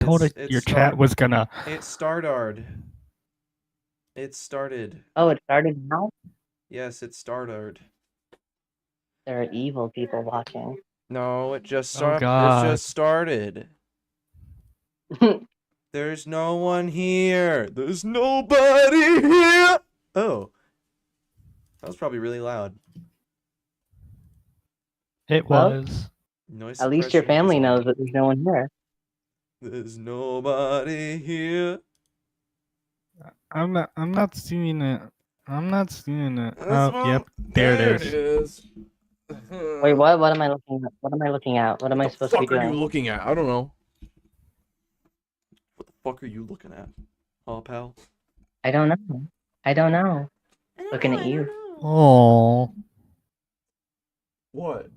told it your chat was gonna. It started. It started. Oh, it started now? Yes, it started. There are evil people watching. No, it just Oh It God. just started. There's no one here. There's nobody here. Oh. That was probably really loud. It Well, was. Noise At least your suppression family is on. knows that there's no one here. There's nobody here. I'm not seeing it. I'm not seeing it. This Oh, one- yep. There it is. is. Wait, what? What am I looking at? What am I looking at? What am I supposed to be What the fuck are you doing? looking at? I don't know. What the fuck are you looking at? Oh, pal. I don't know. I don't know. Looking at you. Oh, What?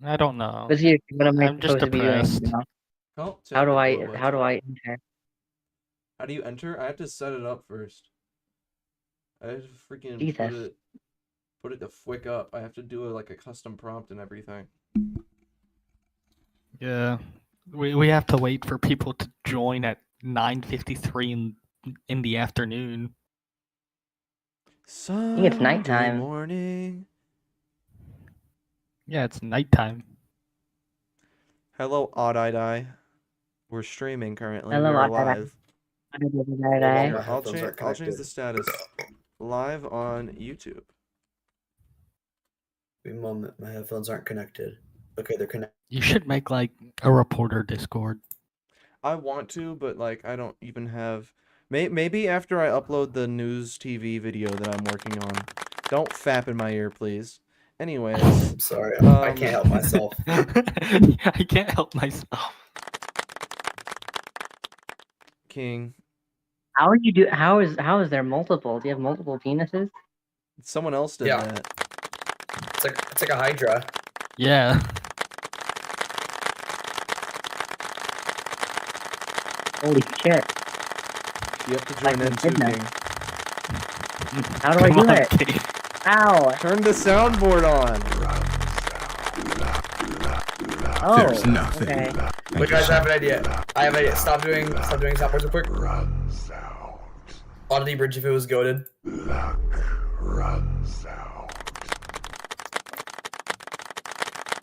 I don't know. What am I I'm just supposed to be doing? depressed. Now? Oh, How do I enter? How do you enter? I have to set it up first. I have to freaking Jesus. put it to flick up. I have to do like a custom prompt and everything. Yeah, we have to wait for people to join at 9:53 in the afternoon. think it's nighttime. Morning. Yeah, it's nighttime. Hello, Odd Eye Die. We're streaming currently. Hello, we are Odd Eye Die. live. Right? I'll change the status. Live on YouTube. Wait a moment, my headphones aren't connected. Okay, they're connected. You should make like a reporter Discord. I want to, but like I don't even have. Maybe after I upload the news TV video that I'm working on. Don't fap in my ear, please. Anyways, I'm sorry, I can't help myself. I can't help myself. King. How are you how is there multiple? Do you have multiple penises? Someone else did Yeah. that. It's like a hydra. Yeah. Holy shit. You have to Like join in we too, did that. King. How do I Come do on, it? King. Ow! Turn the soundboard on. Oh, There's nothing. okay. Look, guys, I have an idea. I have an idea. Stop doing soundboards real quick. Runs out. Oddity Bridge if it was goaded. Luck runs out.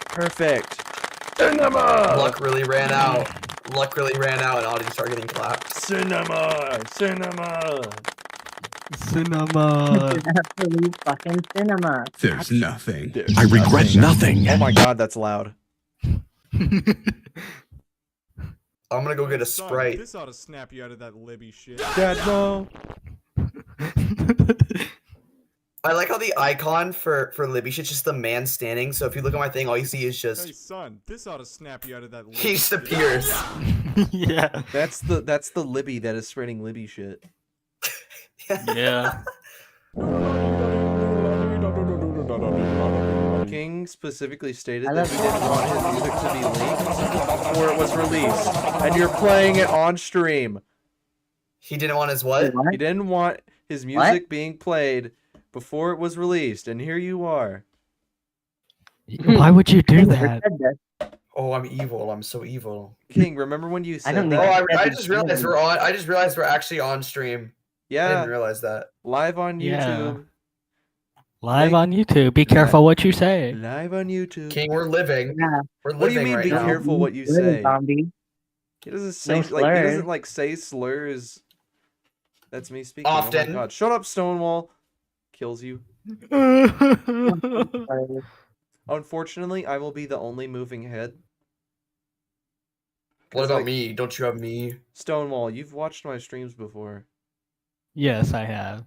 Perfect. Cinema. Luck really ran out. Luck really ran out, and Oddity started getting clapped. Cinema. Cinema. Cinema. Absolute fucking cinema. There's nothing. There's I regret nothing. Oh my god, that's loud. I'm gonna go get a Sprite. This ought to snap you out of that Libby shit. Dad, no. I like how the icon for Libby shit's just the man standing, so if you look at my thing, all you see is Hey just son, this ought to snap you out of that Libby he just shit. appears. Yeah. That's the Libby that is spreading Libby shit. Yeah. King specifically stated I that he love didn't want his music to be leaked before it was released, and you're playing it on stream. He didn't want his what? He didn't want his music being played before it was released, and here you are. Why would you do Never that? said this. Oh, I'm evil. I'm so evil. King, remember when you said don't Oh, think that? I just realized we're on. I just realized we're actually on stream. I Yeah, didn't realize that. live on Yeah. YouTube. Live on YouTube. Be careful what you say. Live on YouTube. King, we're living. Yeah. We're living What do you mean, right be now. careful what you Good say? zombie. He doesn't say No he slurs. doesn't like say slurs. That's me speaking. Oh Often. my god. Shut up, Stonewall. Kills you. Unfortunately, I will be the only moving head. What It's about like- me? Don't you have me? Stonewall, you've watched my streams before. Yes, I have.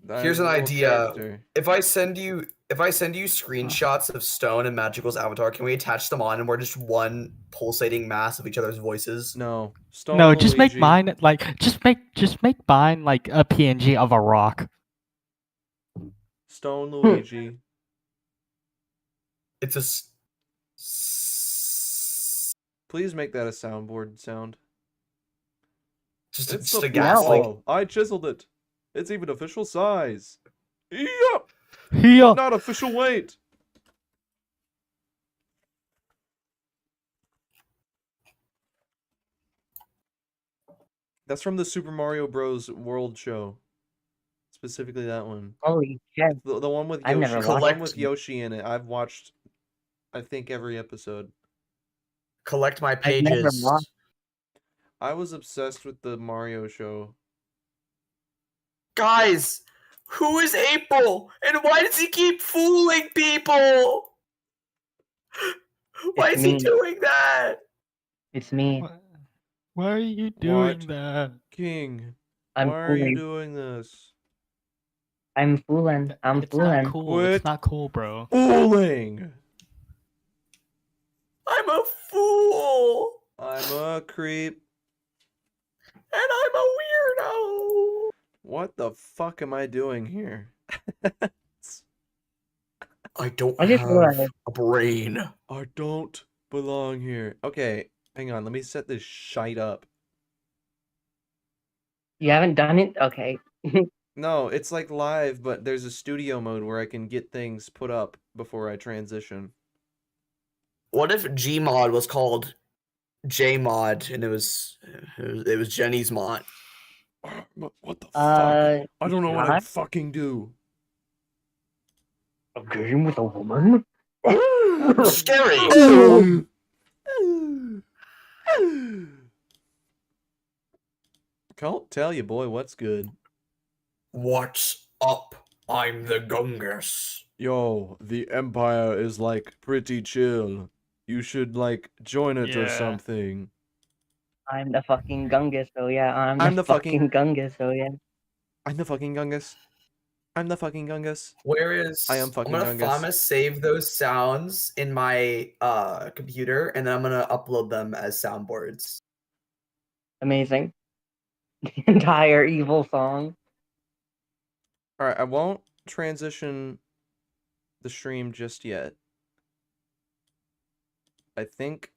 Here's I'm an a little idea. character. If I send you screenshots of Stone and Magical's avatar, can we attach them on and we're just one pulsating mass of each other's voices? No. Stone No, just make Luigi. mine like just make mine like a PNG of a rock. Stone Luigi. It's a Please make that a soundboard sound. just It's a the ghastly. oh, I chiseled it. It's even official size. Yep. Here. Not official weight. That's from the Super Mario Bros. World show. Specifically that one. Holy shit! The one with I've Yoshi. never The one watched with it. Yoshi in it. I've watched, I think, every episode. Collect my I've never pages. watched. I was obsessed with the Mario show. Guys, who is April? And why does he keep fooling people? Why It's is he me. doing that? It's me. Why are you doing What? that? King, I'm why are you fooling. doing this? I'm fooling. I'm It's not fooling. cool. Quit. It's not cool, bro. Fooling! I'm a fool. I'm a creep. And I'm a weirdo. What the fuck am I doing here? I don't I just have realized. a brain. I don't belong here. Okay, hang on. Let me set this shite up. You haven't done it? Okay. No, it's like live, but there's a studio mode where I can get things put up before I transition. What if Gmod was called Jmod and it was Jenny's mod? What the fuck? Uh, I don't know what I not fucking do. a game with a woman? Scary. Can't tell you, boy, what's good. What's up? I'm the Gungus. Yo, the Empire is like pretty chill. You should like join it or Yeah. something. I'm the fucking Gungus, so yeah. I'm I'm the the fucking- fucking Gungus, so yeah. I'm the fucking Gungus. I'm the fucking Gungus. Where is I am fucking I'm gonna Gungus. save those sounds in my computer and then I'm gonna upload them as soundboards. Amazing. The entire evil song. Alright, I won't transition the stream just yet. I think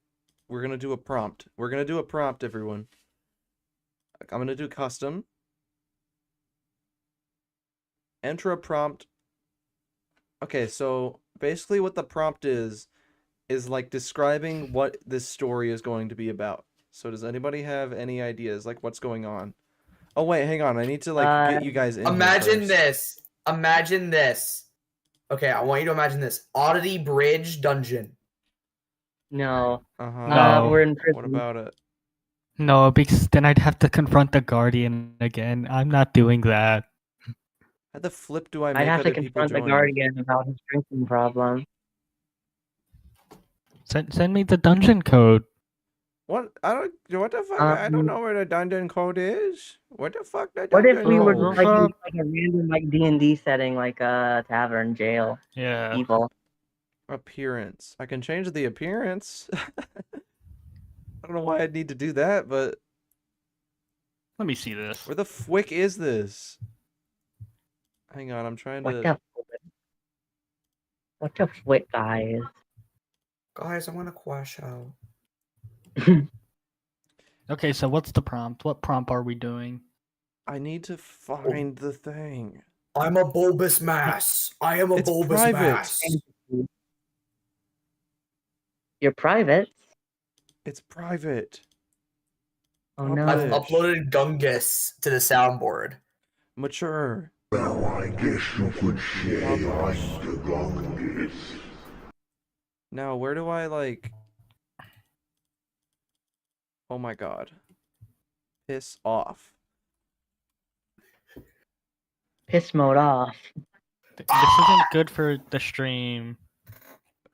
we're gonna do a prompt. We're gonna do a prompt, everyone. I'm gonna do custom. Enter a prompt. Okay, so basically what the prompt is like describing what this story is going to be about. So does anybody have any ideas, like what's going on? Oh wait, hang on. I need to like get you guys in. Imagine here this. Imagine this. Okay, I want you to imagine this. Oddity Bridge Dungeon. No. Uh-huh. No. We're in prison. What about it? No, because then I'd have to confront the Guardian again. I'm not doing that. How the flip do I make I'd have to other people confront the join? Guardian about his drinking problem. Send me the dungeon code. What? What the fuck? I don't Um, know where the dungeon code is. What the fuck? The What if dungeon we were code? like in Fuck. like a random like D&D setting, like a tavern, jail, Yeah. evil? Appearance. I can change the appearance. I don't know why I'd need to do that, but Let me see this. where the fwick is this? Hang on, I'm trying What to. the what the flick, guys? Guys, I want to quash out. Okay, so what's the prompt? What prompt are we doing? I need to find the thing. I'm a bulbous mass. I am a It's bulbous private. mass. You're private. It's private. Oh no. I've Publish. uploaded Gungus to the soundboard. Mature. Well, I guess you could say I'm the Gungus. Now, where do I like? Oh my god. Piss off. Piss mode off. This isn't good for the stream.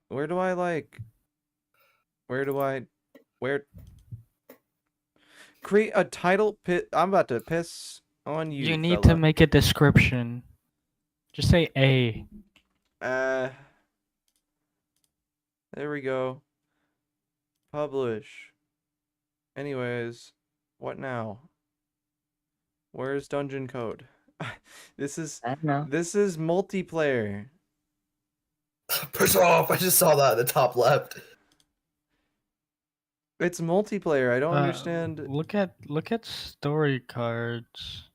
Where do I like? Where do I? Where? Create a title pit. I'm about to piss on you. You need fella. to make a description. Just say A. There we go. Publish. Anyways, what now? Where's dungeon code? This is I don't know. multiplayer. Push off. I just saw that at the top left. It's multiplayer. I don't understand. Look at story cards.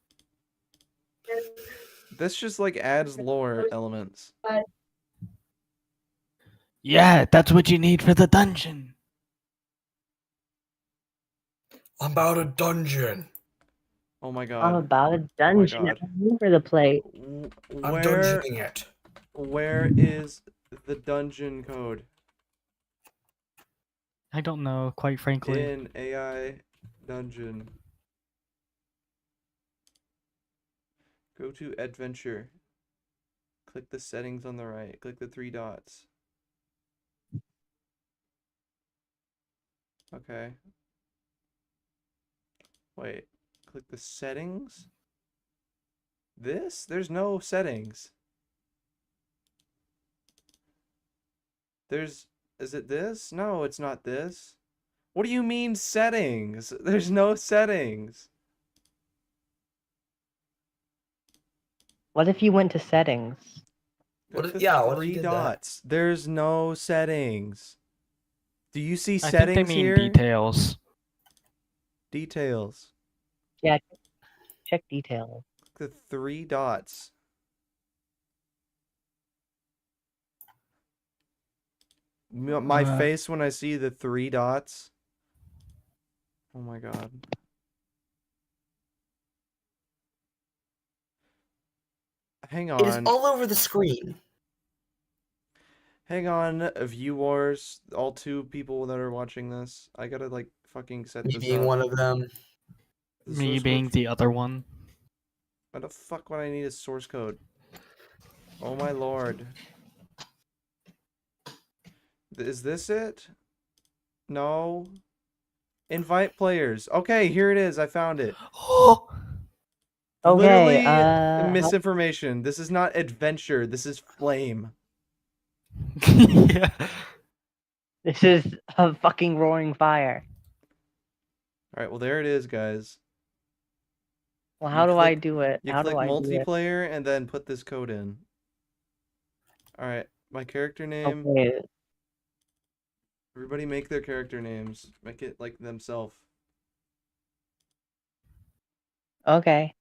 This just like adds lore elements. Yeah, that's what you need for the dungeon. I'm about a dungeon. Oh my I'm god. about a dungeon. God. All over the place. I'm Where dungeoning it. where is the dungeon code? I don't know, quite frankly. In AI dungeon. Go to adventure. Click the settings on the right. Click the 3 dots. Okay. Wait. Click the settings? This? There's no settings. Is it this? No, it's not this. What do you mean settings? There's no settings. What if you went to settings? What Click if- the yeah, what if you 3 did that? dots. There's no settings. Do you see I think settings they mean here? details. Details. Yeah, check details. Click the 3 dots. My face when I see the 3 dots. Oh my god. Hang It is on. all over the screen. Hang on, viewers, all 2 people that are watching this. I gotta like fucking set Me this being up. one of them. The Me source being code. the other one. Why the fuck would I need a source code? Oh my lord. Is this it? No. Invite players. Okay, here it is. I found it. Oh! Okay, Literally misinformation. This is not adventure. This is flame. Yeah. this is a fucking roaring fire. All right, well there it is, guys. Well, You how do I click- do it? You How click do I do it? multiplayer and then put this code in. All right, my character name. Okay, Everybody make their character names. Make it like themselves. okay.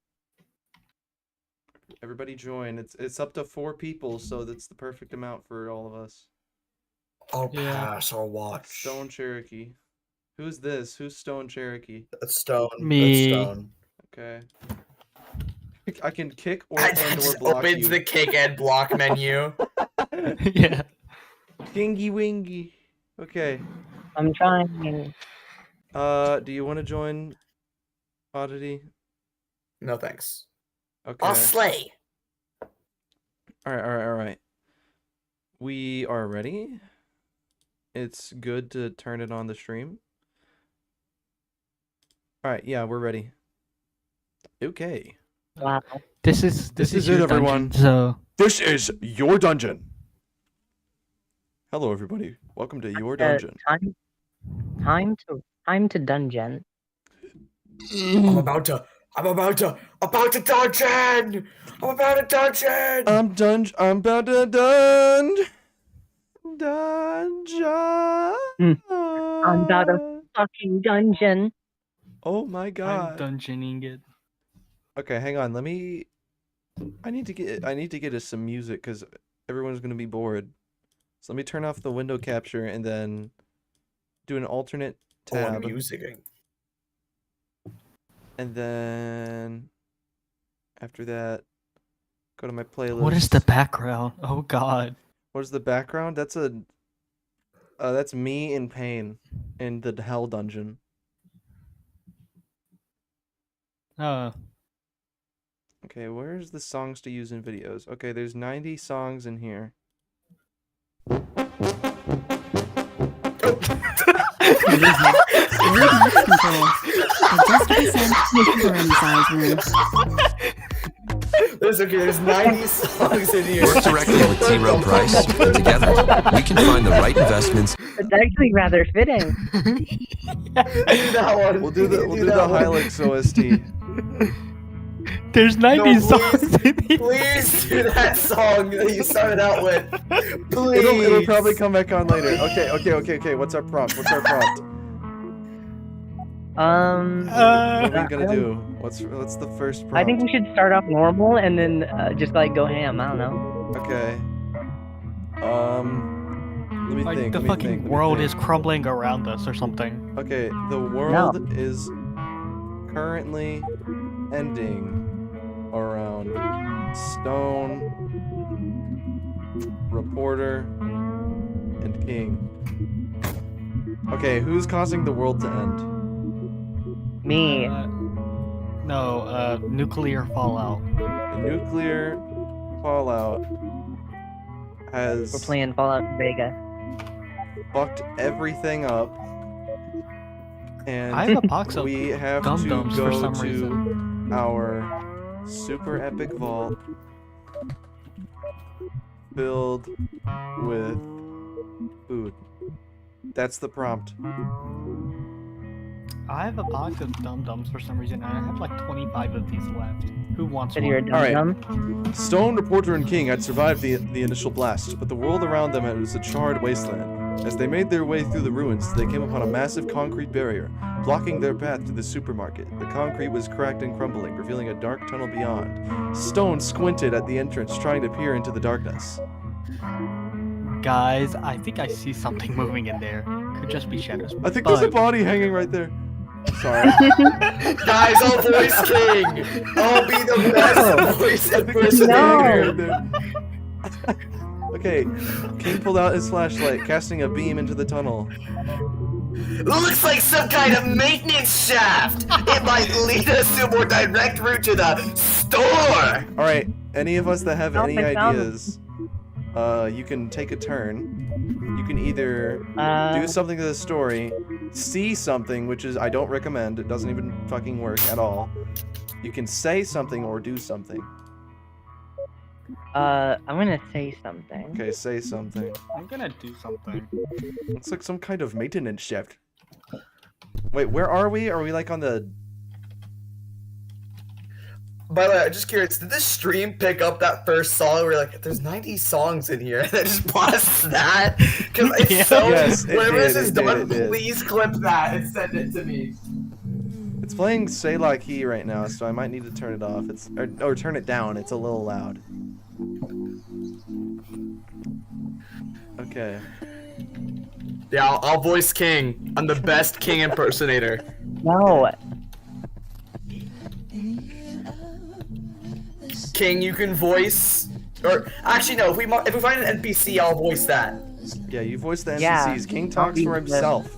Everybody join. It's up to 4 people, so that's the perfect amount for all of us. I'll Yeah. pass. I'll watch. Stone Cherokee. Who's this? Who's Stone Cherokee? That's Stone. Me. That's Stone. Okay. I can kick or That and or just block opens you. the kick and block menu. Yeah. Dingy wingy. Okay. I'm trying. Do you want to join Oddity? No thanks. Okay. I'll slay. Alright. We are ready. It's good to turn it on the stream. Alright, yeah, we're ready. Okay. Wow. This is is your it, everyone. dungeon, so This is your dungeon. Hello, everybody. Welcome to your dungeon. Time to dungeon. I'm about to dungeon. I'm about to dungeon. I'm about to dungeon. I'm about to fucking dungeon. Oh my I'm god. dungeoning it. Okay, hang on. I need to get us some music because everyone's gonna be bored. So let me turn off the window capture and then do an alternate Oh, I'm tab, musicking. and then after that, go to my playlist. What is the background? Oh god. What is the background? That's me in pain in the hell dungeon. Okay, where's the songs to use in videos? Okay, there's 90 songs in here. There's 90 songs in here. Work directly with T. Rowe Price, and together we can find the right investments. It's actually rather fitting. Do that one. We'll do the Hilux OST. There's 90 No, songs in here. Please do that song that you started out with. Please. It'll probably come back on later. Okay. What's our prompt? Uh, What are we gonna do? What's the first prompt? I think we should start off normal and then just like go ham. I don't know. Okay. Let me Like think. the fucking world is crumbling around us or something. Okay, the world is currently ending around Stone, Reporter, and King. Okay, who's causing the world to end? Me. No, nuclear fallout. The nuclear fallout We're has playing Fallout Vega. fucked everything up, and I have a box of we have to dum-dums go for some to reason. our super epic vault filled with food. That's the prompt. I have a box of dum-dums for some reason, and I have like 25 of these left. Who wants Said you're a one? All right. dum-dum. Stone, Reporter, and King had survived the initial blast, but the world around them was a charred wasteland. As they made their way through the ruins, they came upon a massive concrete barrier, blocking their path to the supermarket. The concrete was cracked and crumbling, revealing a dark tunnel beyond. Stone squinted at the entrance, trying to peer into the darkness. Guys, I think I see something moving in there. Could just be shadows. I think there's a but- body hanging right there. Sorry. Guys, I'll voice King. I'll be the best voice I think there's a impersonator. body right there. Okay, King pulled out his flashlight, casting a beam into the tunnel. Looks like some kind of maintenance shaft. It might lead us to a more direct route to the store. Alright, any of us that have any I found it. ideas, you can take a turn. You can either do something to the story, see something, which is I don't recommend, it doesn't even fucking work at all. You can say something or do something. I'm gonna say something. Okay, say something. I'm gonna do something. Looks like some kind of maintenance shaft. Wait, where are we? Are we like on the... By the way, I'm just curious, did this stream pick up that first song where like, there's 90 songs in here, and then just blasts that? Because it's Yeah. so... Yes, it whenever did, this is it did, done, it did. please clip that and send it to me. It's playing Selah Key right now, so I might need to turn it off. It's or turn it down. It's a little loud. Okay. Yeah, I'll voice King. I'm the best King impersonator. No. King, you can voice... Or, actually no, if we find an NPC, I'll voice that. Yeah, you voice the NPCs. Yeah, King talks for I'll be the- himself.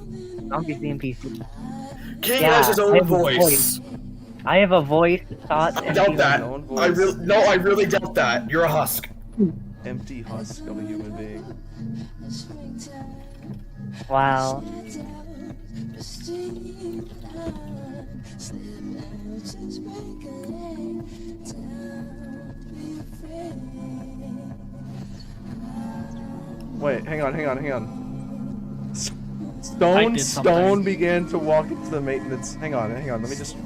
Zombie NPC. King Yeah, has his I own have a voice. I have a voice, thoughts, I and doubt feelings. that. Own I voice. really doubt that. You're a husk. Empty husk of a human being. Wow. Wait, hang on. I Stone did something. Stone began to walk into the maintenance. Hang on. Let me just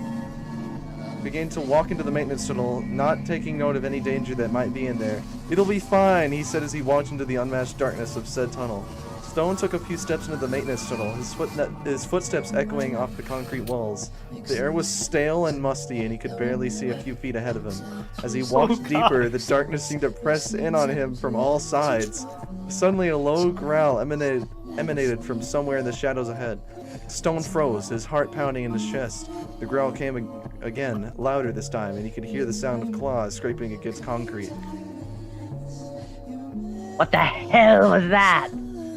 began to walk into the maintenance tunnel, not taking note of any danger that might be in there. It'll be fine, he said as he walked into the unmatched darkness of said tunnel. Stone took a few steps into the maintenance tunnel, his footsteps echoing off the concrete walls. The air was stale and musty, and he could barely see a few feet ahead of him. As he walked deeper, the darkness seemed to press in on him from all sides. Suddenly, a low growl emanated from somewhere in the shadows ahead. Stone froze, his heart pounding in his chest. The growl came again, louder this time, and he could hear the sound of claws scraping against concrete. What the hell was that?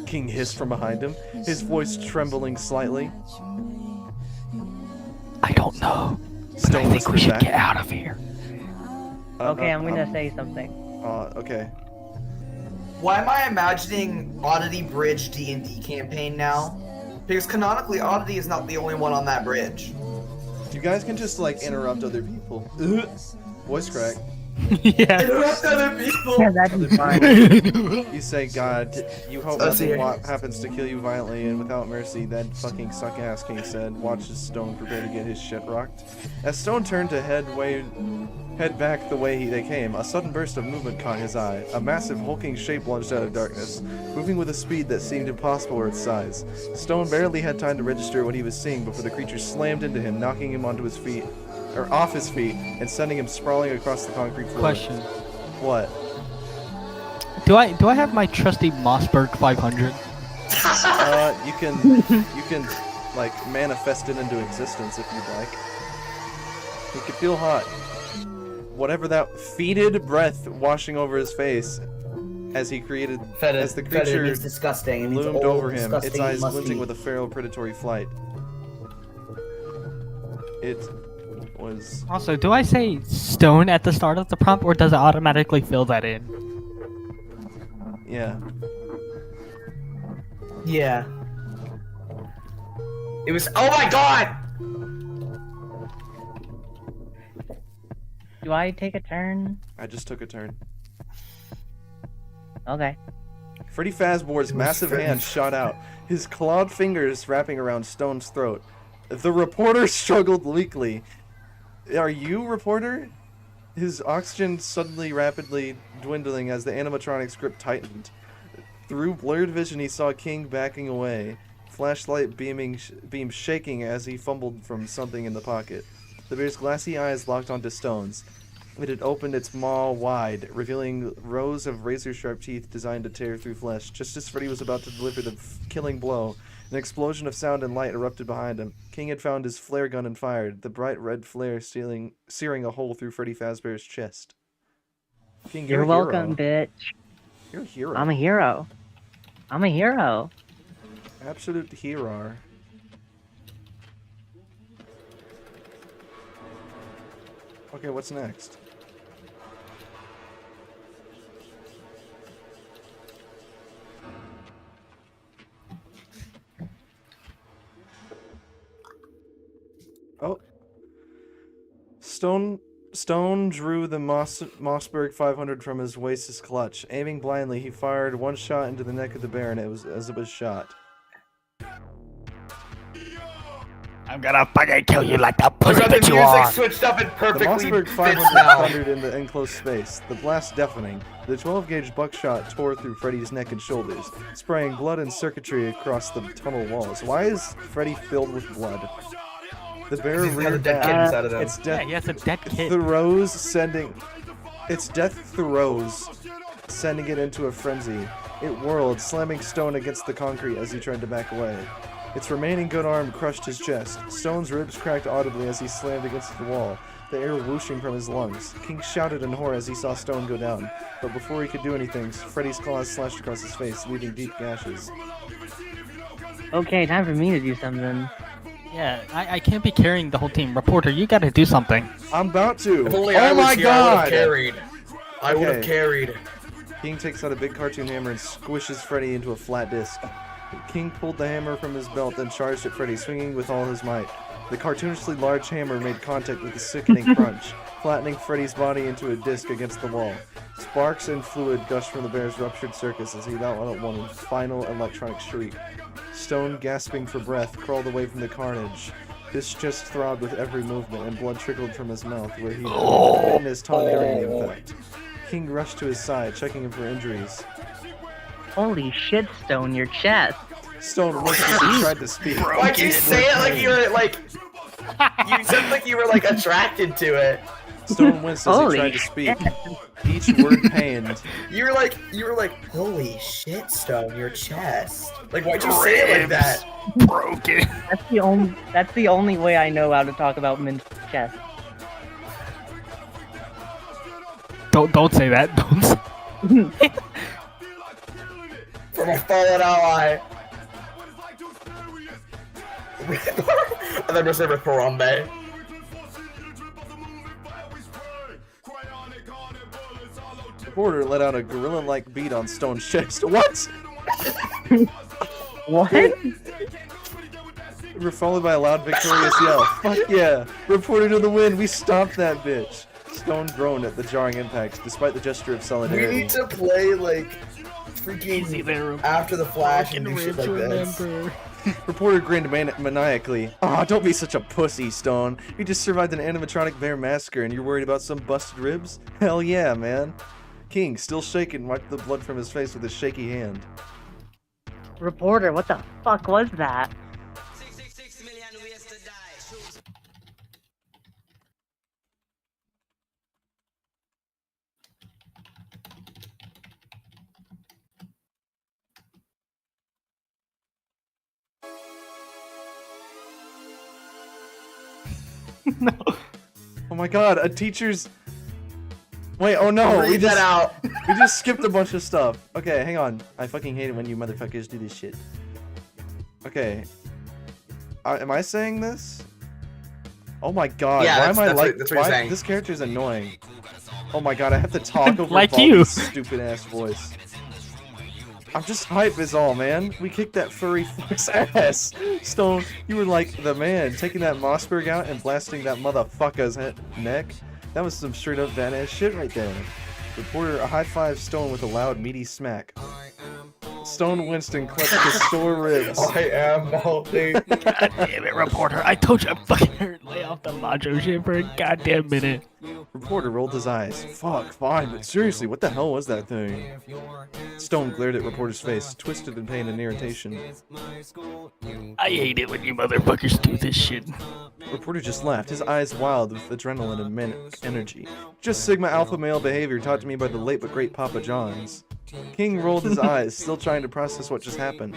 King hissed from behind him, his voice trembling slightly. I don't know. Stone I think we whispered should back. get out of here. Okay, I'm gonna say something. Okay. Why am I imagining Oddity Bridge D&D campaign now? Because canonically, Oddity is not the only one on that bridge. You guys can just, like, interrupt other people. Voice crack. Yeah. Interrupt other people! Yeah, that'd be fine. You say, God, you hope Let's nothing hear. happens to kill you violently and without mercy. That fucking suck-ass King said. Watch as Stone prepare to get his shit rocked. As Stone turned to head back the way they came, a sudden burst of movement caught his eye. A massive hulking shape lunged out of darkness, moving with a speed that seemed impossible for its size. Stone barely had time to register what he was seeing before the creature slammed into him, knocking him onto his feet, or off his feet, and sending him sprawling across the concrete floor. Question. What? Do I have my trusty Mossberg 500? You can like manifest it into existence if you'd like. He could feel hot. Whatever that fetid breath washing over his face as he created, as the creature is disgusting. It means loomed old, over him, its disgusting, eyes musty. glinting with a feral predatory flight. It was... Also, do I say stone at the start of the prompt, or does it automatically fill that in? yeah. Yeah. It was. Oh my god! Do I take a turn? I just took a turn. Okay. Freddy Fazbear's massive hand shot out, his clawed fingers wrapping around Stone's throat. The reporter struggled weakly. Are you, reporter? His oxygen suddenly rapidly dwindling as the animatronic's grip tightened. Through blurred vision, he saw King backing away, flashlight beam shaking as he fumbled from something in the pocket. The bear's glassy eyes locked onto Stone's. It had opened its maw wide, revealing rows of razor-sharp teeth designed to tear through flesh. Just as Freddy was about to deliver the killing blow, an explosion of sound and light erupted behind him. King had found his flare gun and fired, the bright red flare searing a hole through Freddy Fazbear's chest. King, You're a welcome, hero. bitch. You're a hero. I'm a hero. I'm a hero. Absolute hero. Okay, what's next? Oh. Stone drew the Mossberg 500 from his waist's clutch. Aiming blindly, he fired one shot into the neck of the bear, and as it was shot. I'm gonna fucking kill you like the I pussy got the that you music are! switched up and The perfectly Mossberg fits 500 now. thundered in the enclosed space, the blast deafening. The 12-gauge buckshot tore through Freddy's neck and shoulders, spraying blood and circuitry across the tunnel walls. Why is Freddy filled with blood? The bear He's got a reared dead back. kid inside of him. Its Yeah, death he has a dead kid. throws sending its death throws sending it into a frenzy. It whirled, slamming Stone against the concrete as he tried to back away. Its remaining good arm crushed his chest. Stone's ribs cracked audibly as he slammed against the wall, the air whooshing from his lungs. King shouted in horror as he saw Stone go down, but before he could do anything, Freddy's claws slashed across his face, leaving deep gashes. Okay, time for me to do something. Yeah, I can't be carrying the whole team. Reporter, you gotta do something. I'm about to! If only I Oh was my here, I would have god! carried. I would have Okay. carried. King takes out a big cartoon hammer and squishes Freddy into a flat disc. King pulled the hammer from his belt and charged at Freddy, swinging with all his might. The cartoonishly large hammer made contact with a sickening crunch, flattening Freddy's body into a disc against the wall. Sparks and fluid gushed from the bear's ruptured circus as he let out one final electronic shriek. Stone, gasping for breath, crawled away from the carnage. His chest throbbed with every movement, and blood trickled from his mouth where he had bitten his tongue during the impact. King rushed to his side, checking him for injuries. Holy shit, Stone, your chest. Stone winced as he tried to speak. Why'd you say it like you were like? You said like you were like attracted to it. Stone winced as he Holy tried to speak. Each word pained. You were like, holy shit, Stone, your chest. Like, why'd you say it like that? Broken. That's the only way I know how to talk about men's chest. Don't say that. Don't. From a fallen ally. I never said with Harambe. Reporter let out a gorilla-like beat on Stone's chest. What? What? We're followed by a loud, victorious yell. Fuck yeah! Reporter to the win. We stopped that bitch. Stone groaned at the jarring impact, despite the gesture of We solidarity. need to play like freaking after the flash and do shit like this. Reporter grinned maniacally. Aw, don't be such a pussy, Stone. You just survived an animatronic bear massacre and you're worried about some busted ribs? Hell yeah, man. King, still shaken, wiped the blood from his face with a shaky hand. Reporter, what the fuck was that? Oh my god, a teacher's... Wait, oh no, Read that out. we just skipped a bunch of stuff. Okay, hang on. I fucking hate it when you motherfuckers do this shit. Okay. Am I saying this? Oh my god, Yeah, why am I that's like... what you're saying. This character's annoying. Oh my god, I have to talk over Like Baldi's you. stupid ass voice. I'm just hype is all, man. We kicked that furry fuck's ass. Stone, you were like the man, taking that Mossberg out and blasting that motherfucker's neck. That was some straight up badass shit right there. Reporter high-five Stone with a loud, meaty smack. Stone Winston clutched his sore ribs. I am Baldi. God damn it, reporter. I told you I fucking heard lay off the macho shit for a goddamn minute. Reporter rolled his eyes. Fuck, fine, but seriously, what the hell was that thing? Stone glared at reporter's face, twisted in pain and irritation. I hate it when you motherfuckers do this shit. Reporter just laughed, his eyes wild with adrenaline and manic energy. Just Sigma alpha male behavior taught to me by the late but great Papa John's. King rolled his eyes, still trying to process what just happened.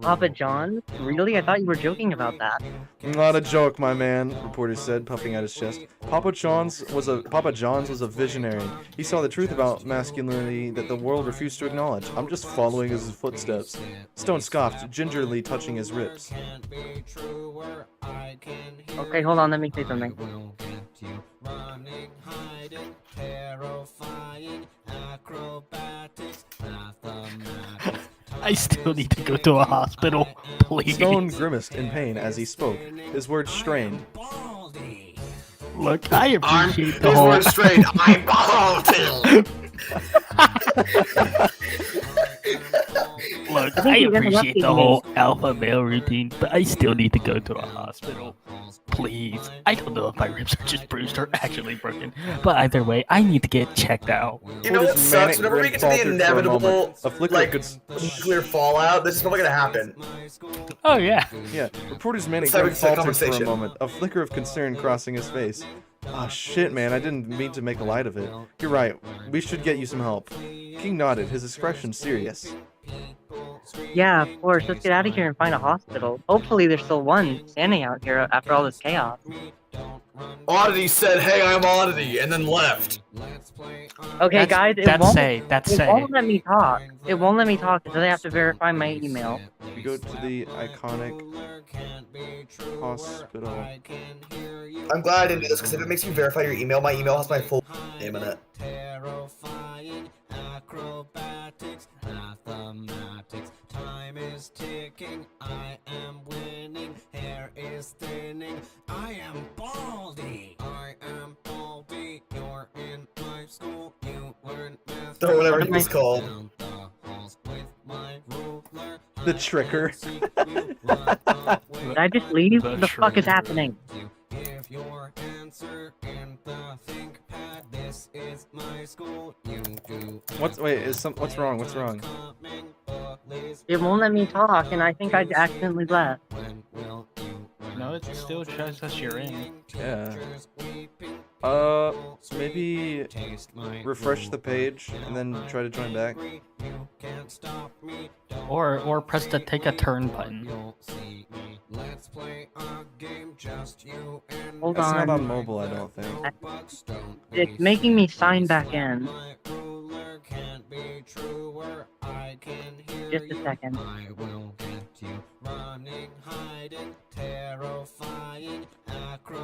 Papa John? Really? I thought you were joking about that. Not a joke, my man, reporter said, puffing out his chest. Papa John's was a visionary. He saw the truth about masculinity that the world refused to acknowledge. I'm just following his footsteps. Stone scoffed, gingerly touching his ribs. Okay, hold on, let me say something. I still need to go to a hospital, please. Stone grimaced in pain as he spoke, his words strained. Look, I appreciate the His whole... words straight. I'm Baldi. Look, I think you're appreciate interrupting the me. whole alpha male routine, but I still need to go to a hospital. Please. I don't know if my ribs are just bruised or actually broken, but either way, I need to get checked out. You know what Reporter's sucks? manic Whenever we grin get to the faltered for a inevitable, moment. A flicker like, of nuclear fallout, this is probably gonna happen. Oh, yeah. Yeah, reporter's manic Let's have grin a faltered for a conversation. moment, a flicker of concern crossing his face. Ah, shit, man, I didn't mean to make a light of it. You're right, we should get you some help. King nodded, his expression serious. Yeah, of course, let's get out of here and find a hospital. Hopefully there's still one standing out here after all this chaos. Oddity said, "Hey, I'm Oddity," and then left. Okay, guys, it That's won't, say, that's it say. won't let me talk. It won't let me talk because I have to verify my email. We go to the iconic hospital. I'm glad I didn't do this because if it makes you verify your email, my email has my full name in it. Acrobatics, mathematics, time is ticking, I am winning, hair is thinning, I am Baldi, you're in my school, you learn math. Or whatever What he am was I- called. Down the halls with my ruler, The tricker. Did I just leave? What the fuck is happening? give your answer in the ThinkPad, this is my school, you do What's wrong? What's wrong? coming book list, It won't let me talk, and I think I accidentally left. when will you No, it still shows us you're in. Yeah. Maybe refresh the page and then try to join back. Or press the take a turn button. Hold That's not on on. mobile, I don't think. It's making me sign back in. Just a second.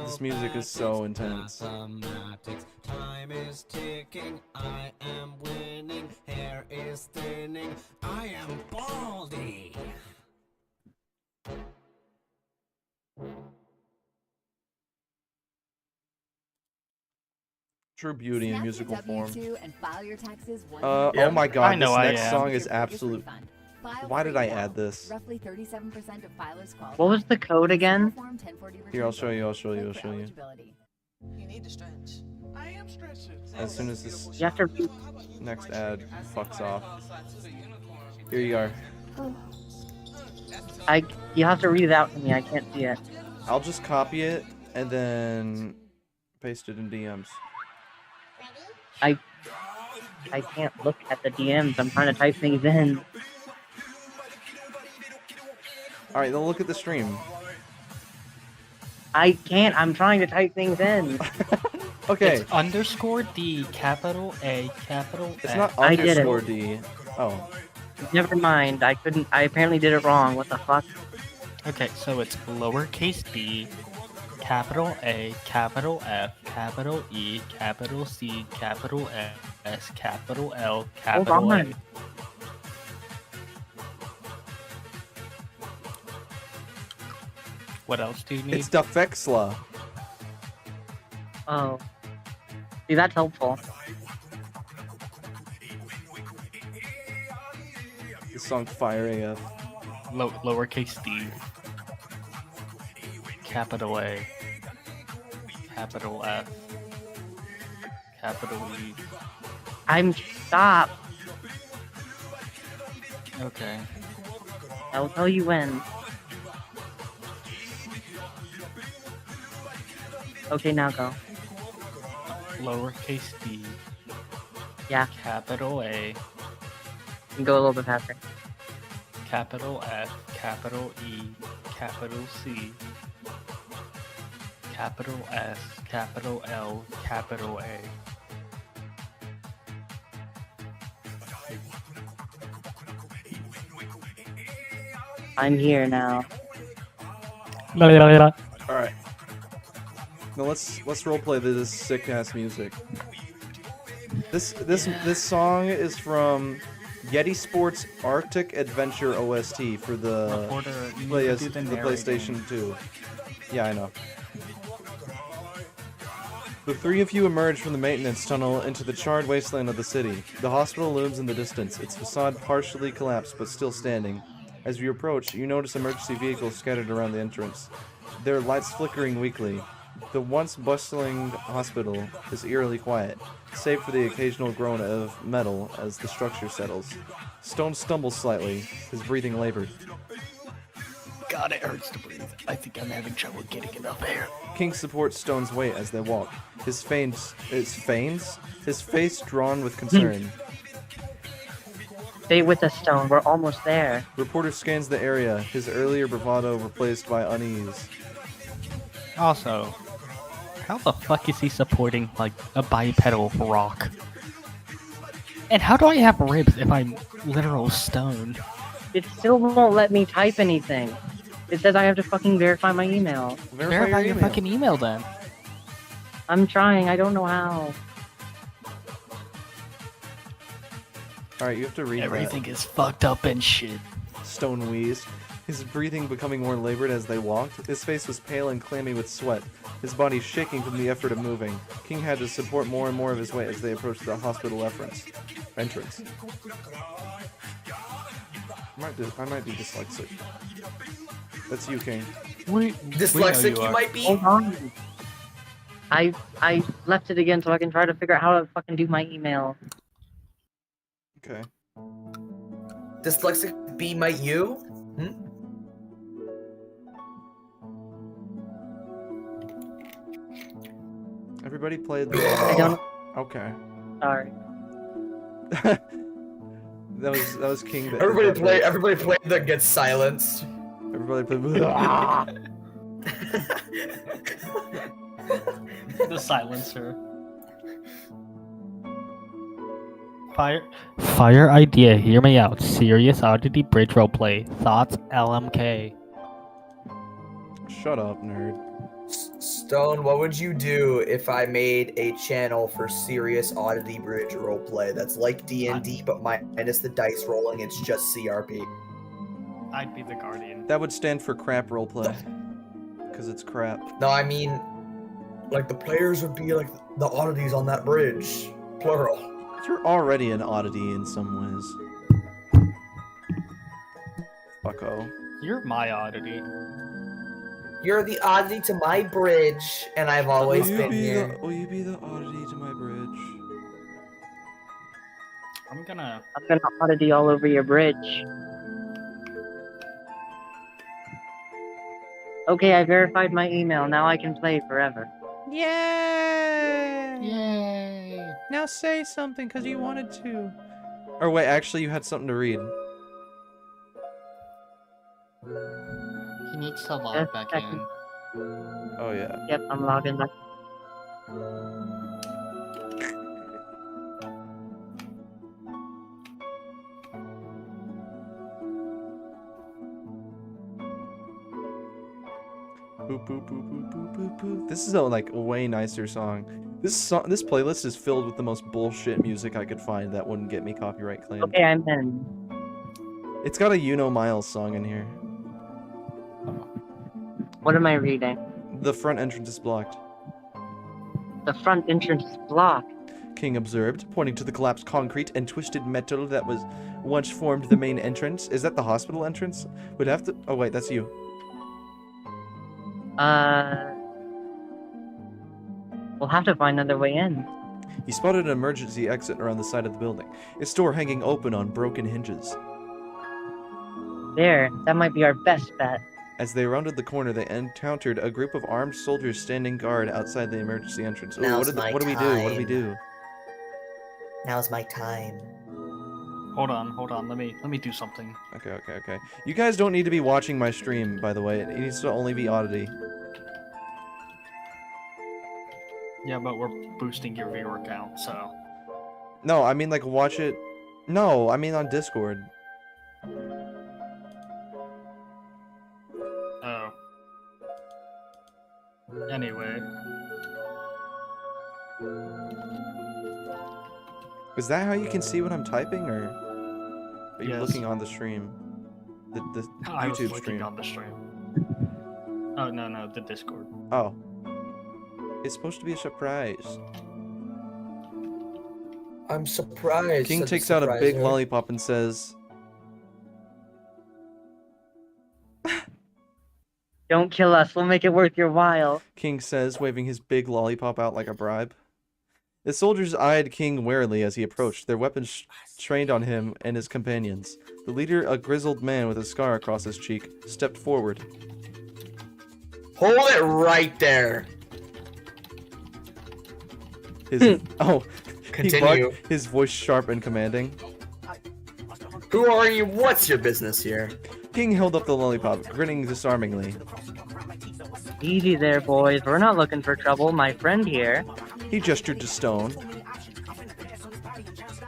This music is so intense. Time is ticking, I am winning, hair is thinning, I am Baldi. True beauty in Snap your musical form. W-2 and file your taxes Oh my god, I know this I next am. song is absolute. Why did I add this? Roughly 37% of filers qualify. What was the code again? Form 1040 Here, I'll return show you, form. I'll show you, Click I'll for show you. eligibility. You need to stretch. I am stretching. As soon as this You have to read. next ad fucks off. Here you are. You have to read it out to me. I can't see it. I'll just copy it and then paste it in DMs. I can't look at the DMs. I'm trying to type things in. Alright, then look at the stream. I can't. I'm trying to type things in. Okay, It's underscore D, capital A, capital it's F. not I did it. underscore D. Oh, Never mind. I couldn't. I apparently did it wrong. What the fuck? Okay, so it's lowercase d, capital A, capital F, capital E, capital C, capital S, capital L, capital Hold A. on. What else do you need? it's Defexla. Oh. See, that's helpful. The song Fire AF. Lowercase d, capital A, capital F, capital E. I'm stop. Okay. I will tell you when. Okay, now go. Lowercase d, Yeah, capital A, you can go a little bit faster. capital F, capital E, capital C, capital S, capital L, capital A. I'm here now. All right. Now let's roleplay this sick ass music. This song is from Yeti Sports Arctic Adventure OST for the Reporter, you need to do the narrating. PlayStation 2. Yeah, I know. The three of you emerge from the maintenance tunnel into the charred wasteland of the city. The hospital looms in the distance, its facade partially collapsed but still standing. As you approach, you notice emergency vehicles scattered around the entrance, their lights flickering weakly. The once bustling hospital is eerily quiet, save for the occasional groan of metal as the structure settles. Stone stumbles slightly, his breathing labored. God, it hurts to breathe. I think I'm having trouble getting enough air. King supports Stone's weight as they walk, his face drawn with concern. Stay with us, Stone. We're almost there. Reporter scans the area, his earlier bravado replaced by unease. Also, how the fuck is he supporting, like, a bipedal rock? And how do I have ribs if I'm literal stone? It still won't let me type anything. It says I have to fucking verify my email. Verify your fucking email then. I'm trying. I don't know how. Alright, you have to read Everything is fucked up and shit. that. Stone wheezed, his breathing becoming more labored as they walked. His face was pale and clammy with sweat, his body shaking from the effort of moving. King had to support more and more of his weight as they approached the hospital entrance. I might be dyslexic. That's you, King. Dyslexic you might be? Hold on. I left it again so I can try to figure out how to fucking do my email. Okay. Dyslexic be might you? Hmm? Everybody played the... I don't. Okay. Sorry. That was King. Everybody play that gets silenced. Everybody played... The silencer. Fire idea, hear me out. Serious oddity bridge roleplay. Thoughts LMK. Shut up, nerd. Stone, what would you do if I made a channel for Serious Oddity Bridge roleplay that's like D&D but minus the dice rolling, it's just CRP? I'd be the guardian. That would stand for crap roleplay. Because it's crap. No, I mean, like the players would be like the oddities on that bridge. Plural. You're already an oddity in some ways. Fucko. You're my oddity. You're the oddity to my bridge, and I've always been here. Will you be the oddity to my bridge? I'm gonna oddity all over your bridge. Okay, I verified my email. Now I can play forever. Yay! Yay! Now say something because you wanted to. Or wait, actually you had something to read. He needs to log Just back checking. in. Oh, Oh yeah. Yep, I'm logging back. Boop, boop, boop, boop, boop, boop, boop. This is a like way nicer song. This playlist is filled with the most bullshit music I could find that wouldn't get me copyright claimed. Okay, I'm in. It's got a Miles song in here. What am I reading? The front entrance is blocked. The front entrance is blocked. King observed, pointing to the collapsed concrete and twisted metal that was once formed the main entrance. Is that the hospital entrance? Would have to. Oh wait, that's you. We'll have to find another way in. He spotted an emergency exit around the side of the building. Its door hanging open on broken hinges. There, that might be our best bet. As they rounded the corner, they encountered a group of armed soldiers standing guard outside the emergency entrance. Ooh, what do we do? What do we do? Now's my time. Hold on. Let me do something. Okay. You guys don't need to be watching my stream, by the way. It needs to only be oddity. Yeah, but we're boosting your viewer count, so. No, I mean like watch it. No, I mean on Discord. Oh. Anyway. Is that how you can see what I'm typing, or are you Yes. looking on the stream? The I was YouTube looking stream. on the stream. Oh, no, the Discord. Oh. It's supposed to be a surprise. I'm surprised. King said the takes out a big surpriser. lollipop and says, Don't kill us, we'll make it worth your while. King says, waving his big lollipop out like a bribe. The soldiers eyed King warily as he approached, their weapons trained on him and his companions. The leader, a grizzled man with a scar across his cheek, stepped forward. Hold it right there. His oh, he Continue. barked, his voice sharp and commanding. Who are you? What's your business here? King held up the lollipop, grinning disarmingly. Easy there, boys. We're not looking for trouble. My friend here, He gestured to Stone.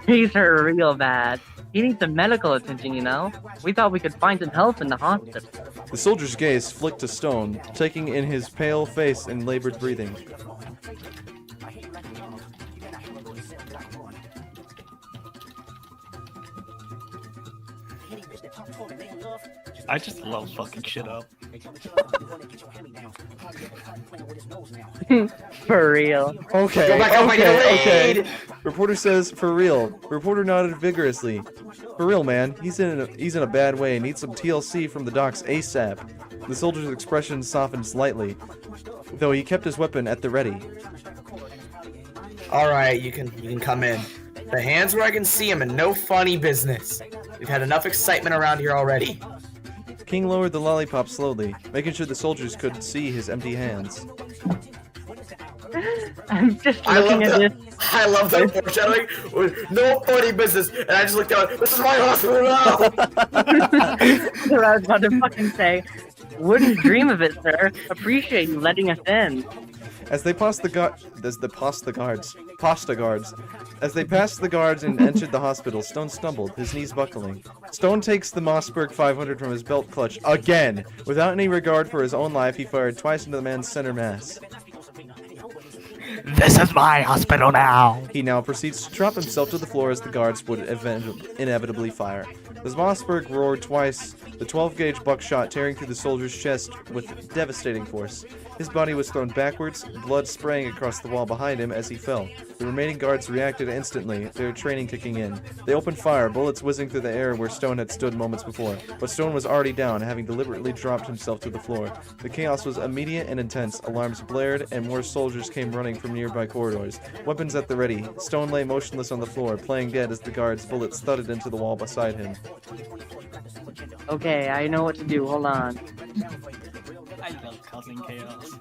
he's hurt real bad. He needs some medical attention, you know? We thought we could find some help in the hospital. The soldier's gaze flicked to Stone, taking in his pale face and labored breathing. I just love fucking shit up. For real. Okay, Go back up, I need a okay. raid! Reporter says, for real. Reporter nodded vigorously. For real, man. He's in a bad way. Needs some TLC from the docks ASAP. The soldier's expression softened slightly, though he kept his weapon at the ready. Alright, you can come in. The hands where I can see them and no funny business. We've had enough excitement around here already. King lowered the lollipop slowly, making sure the soldiers could see his empty hands. I'm just looking at this. I love that foreshadowing with no funny business, and I just looked out. This is my hospital now. That's what I was about to fucking say. Wouldn't dream of it, sir. Appreciate you letting us in. As they passed the guards, as they passed the guards and entered the hospital, Stone stumbled, his knees buckling. Stone takes the Mossberg 500 from his belt clutch again. Without any regard for his own life, he fired twice into the man's center mass. This is my hospital now! He now proceeds to drop himself to the floor as the guards would inevitably fire. As Mossberg roared twice, the 12-gauge buckshot tearing through the soldier's chest with devastating force. His body was thrown backwards, blood spraying across the wall behind him as he fell. The remaining guards reacted instantly, their training kicking in. They opened fire, bullets whizzing through the air where Stone had stood moments before. But Stone was already down, having deliberately dropped himself to the floor. The chaos was immediate and intense. Alarms blared, and more soldiers came running from nearby corridors. Weapons at the ready. Stone lay motionless on the floor, playing dead as the guards' bullets thudded into the wall beside him. Okay, I know what to do. Hold on. I love causing chaos.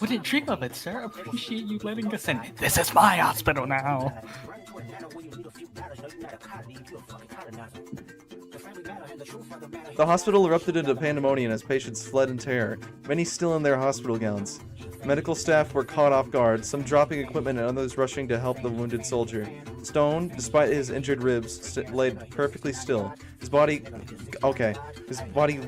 Wouldn't dream of it, sir. Appreciate you letting us in. This is my hospital now. The hospital erupted into pandemonium as patients fled in terror, many still in their hospital gowns. Medical staff were caught off guard, some dropping equipment and others rushing to help the wounded soldier. Stone, despite his injured ribs, laid perfectly still. His body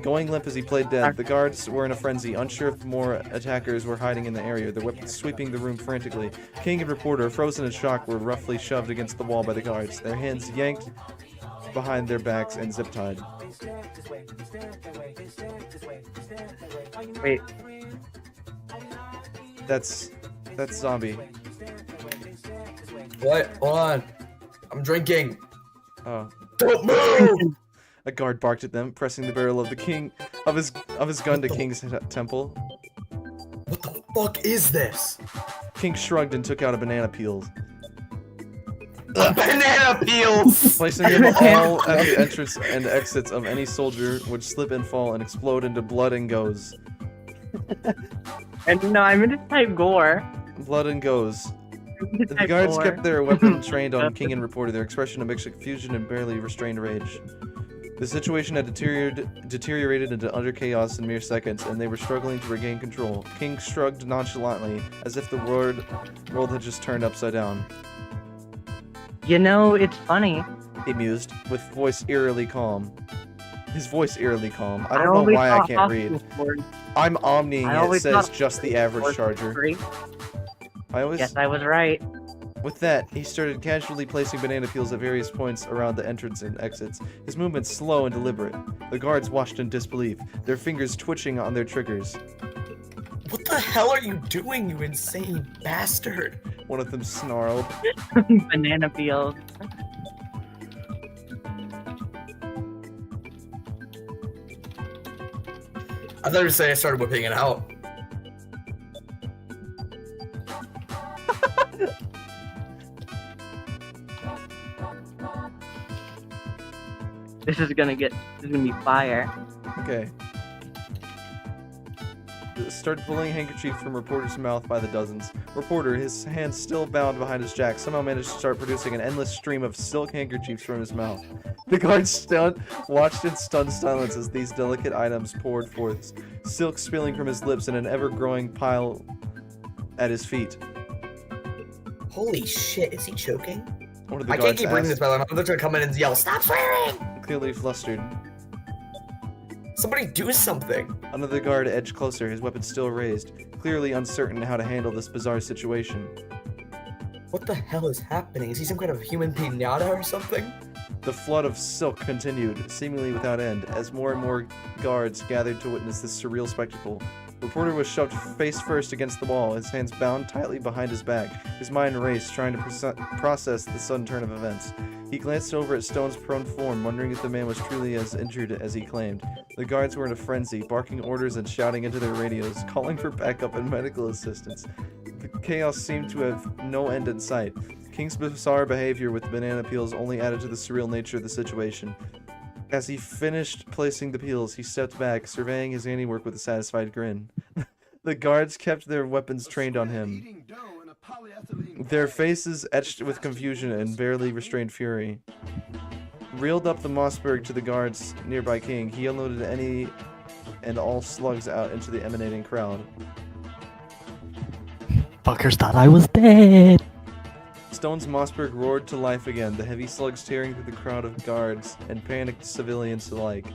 going limp as he played dead. The guards were in a frenzy, unsure if more attackers were hiding in the area, their weapons sweeping the room frantically. King and reporter, frozen in shock, were roughly shoved against the wall by the guards, their hands yanked behind their backs and zip-tied. Wait. That's zombie. What? Hold on. I'm drinking. Oh. Don't move! A guard barked at them, pressing the barrel of his gun to King's temple. What the fuck is this? King shrugged and took out a banana peel. Banana peels! Placing them all at the entrance and exits of any soldier would slip and fall and explode into blood and goes. And no, I'm gonna type gore. Blood and goes. The guards kept their weapon trained on King and reported, their expression a mix of confusion and barely restrained rage. The situation had deteriorated into utter chaos in mere seconds, and they were struggling to regain control. King shrugged nonchalantly, as if the world had just turned upside down. You know, it's funny. He mused, with voice eerily calm. His voice eerily calm. I I don't know always why I thought can't read. hospital wars- I'm omniing I it, always says thought just the average wars were charger. great. I Yes, I was right. With that, he started casually placing banana peels at various points around the entrance and exits, his movements slow and deliberate. The guards watched in disbelief, their fingers twitching on their triggers. What the hell are you doing, you insane bastard? One of them snarled. Banana peels. I thought you were saying I started whipping it out. This is gonna be fire. Okay. Started pulling a handkerchief from reporter's mouth by the dozens. Reporter, his hands still bound behind his jack, somehow managed to start producing an endless stream of silk handkerchiefs from his mouth. The guards watched in stunned silence as these delicate items poured forth, silk spilling from his lips in an ever-growing pile at his feet. Holy shit, is he choking? One of the I guards can't keep reading asked, this, by the way. I'm gonna come in and yell, "Stop swearing!" clearly flustered. Somebody do something! Another guard edged closer, his weapon still raised, clearly uncertain how to handle this bizarre situation. What the hell is happening? Is he some kind of human pinata or something? The flood of silk continued, seemingly without end, as more and more guards gathered to witness this surreal spectacle. Reporter was shoved face first against the wall, his hands bound tightly behind his back, his mind raced, trying to process the sudden turn of events. He glanced over at Stone's prone form, wondering if the man was truly as injured as he claimed. The guards were in a frenzy, barking orders and shouting into their radios, calling for backup and medical assistance. The chaos seemed to have no end in sight. King's bizarre behavior with the banana peels only added to the surreal nature of the situation. As he finished placing the peels, he stepped back, surveying his handiwork with a satisfied grin. The guards kept their weapons trained on him, their faces etched with confusion and barely restrained fury. Reeled up the Mossberg to the guards nearby King, he unloaded any and all slugs out into the emanating crowd. Fuckers thought I was dead. Stone's Mossberg roared to life again, the heavy slugs tearing through the crowd of guards and panicked civilians alike.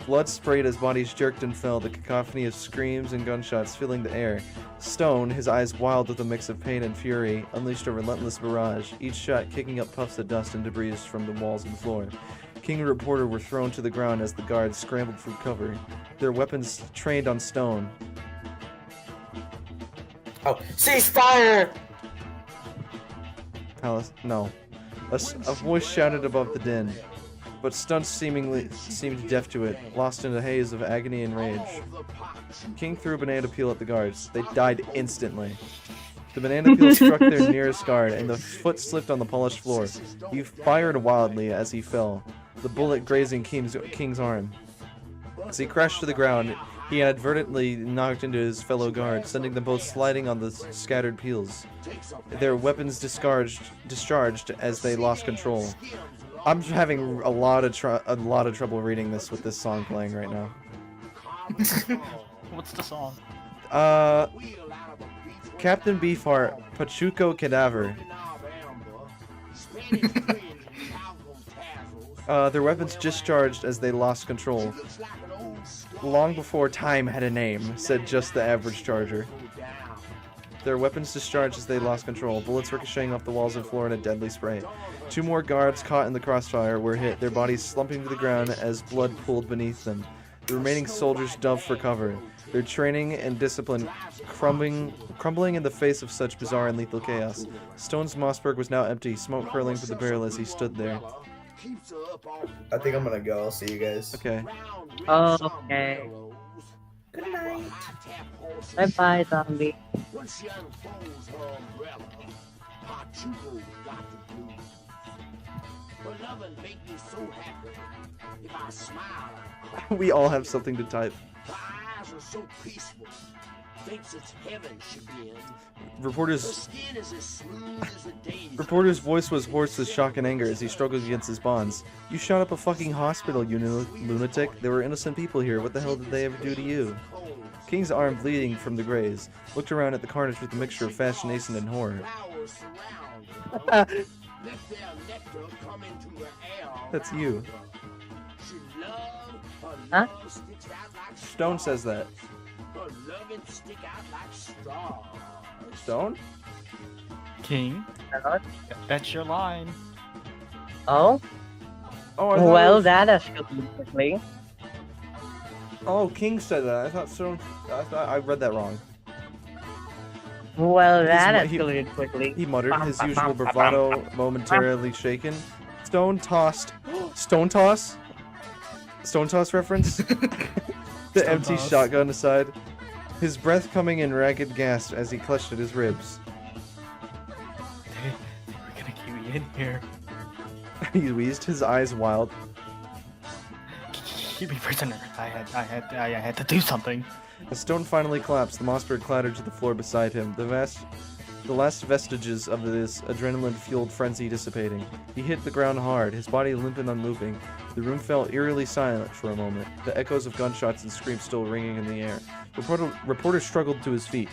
Blood sprayed as bodies jerked and fell, the cacophony of screams and gunshots filling the air. Stone, his eyes wild with a mix of pain and fury, unleashed a relentless barrage, each shot kicking up puffs of dust and debris from the walls and floor. King and reporter were thrown to the ground as the guards scrambled for cover, their weapons trained on Stone. Oh, cease fire! No. A voice shouted above the din, but Stone seemed deaf to it, lost in a haze of agony and rage. King threw a banana peel at the guards. They died instantly. The banana peel struck their nearest guard, and the foot slipped on the polished floor. He fired wildly as he fell. the bullet grazing King's arm. As he crashed to the ground, he inadvertently knocked into his fellow guard, sending them both sliding on the scattered peels. Their weapons discharged as they lost control. I'm having a lot of trouble reading this with this song playing right now. What's the song? Captain Beefheart, Pachuco Cadaver. Their weapons discharged as they lost control. Long before time had a name, said just the average charger. Their weapons discharged as they lost control, bullets ricocheting off the walls and floor in a deadly spray. 2 more guards caught in the crossfire were hit, their bodies slumping to the ground as blood pooled beneath them. The remaining soldiers dumped for cover, their training and discipline crumbling in the face of such bizarre and lethal chaos. Stone's Mossberg was now empty, smoke curling from the barrel as he stood there. I think I'm gonna go. I'll see you guys. Okay. Okay. Good night. Bye-bye, zombie. We all have something to type. Reporter's voice was hoarse with shock and anger as he struggled against his bonds. You shot up a fucking hospital, you lunatic. There were innocent people here. What the hell did they ever do to you? King's arm, bleeding from the graze, looked around at the carnage with a mixture of fascination and horror. That's you. Huh? Stone says that. Stone? King, Hello? That's your line. Oh? Oh, I thought Well, it was... that escalated quickly. Oh, King said that. I thought Stone... I read that wrong. Well, that He- escalated quickly. He muttered, his usual bravado momentarily shaken. Stone tossed... Stone toss? Stone toss reference? The empty toss. shotgun aside. His breath coming in ragged gasps as he clutched at his ribs. We're gonna keep me in here. He wheezed, his eyes wild. Keep me prisoner. I had to do something. As Stone finally collapsed, the Mossberg clattered to the floor beside him, the last vestiges of this adrenaline-fueled frenzy dissipating. He hit the ground hard, his body limp and unmoving. The room fell eerily silent for a moment, the echoes of gunshots and screams still ringing in the air. Reporter struggled to his feet,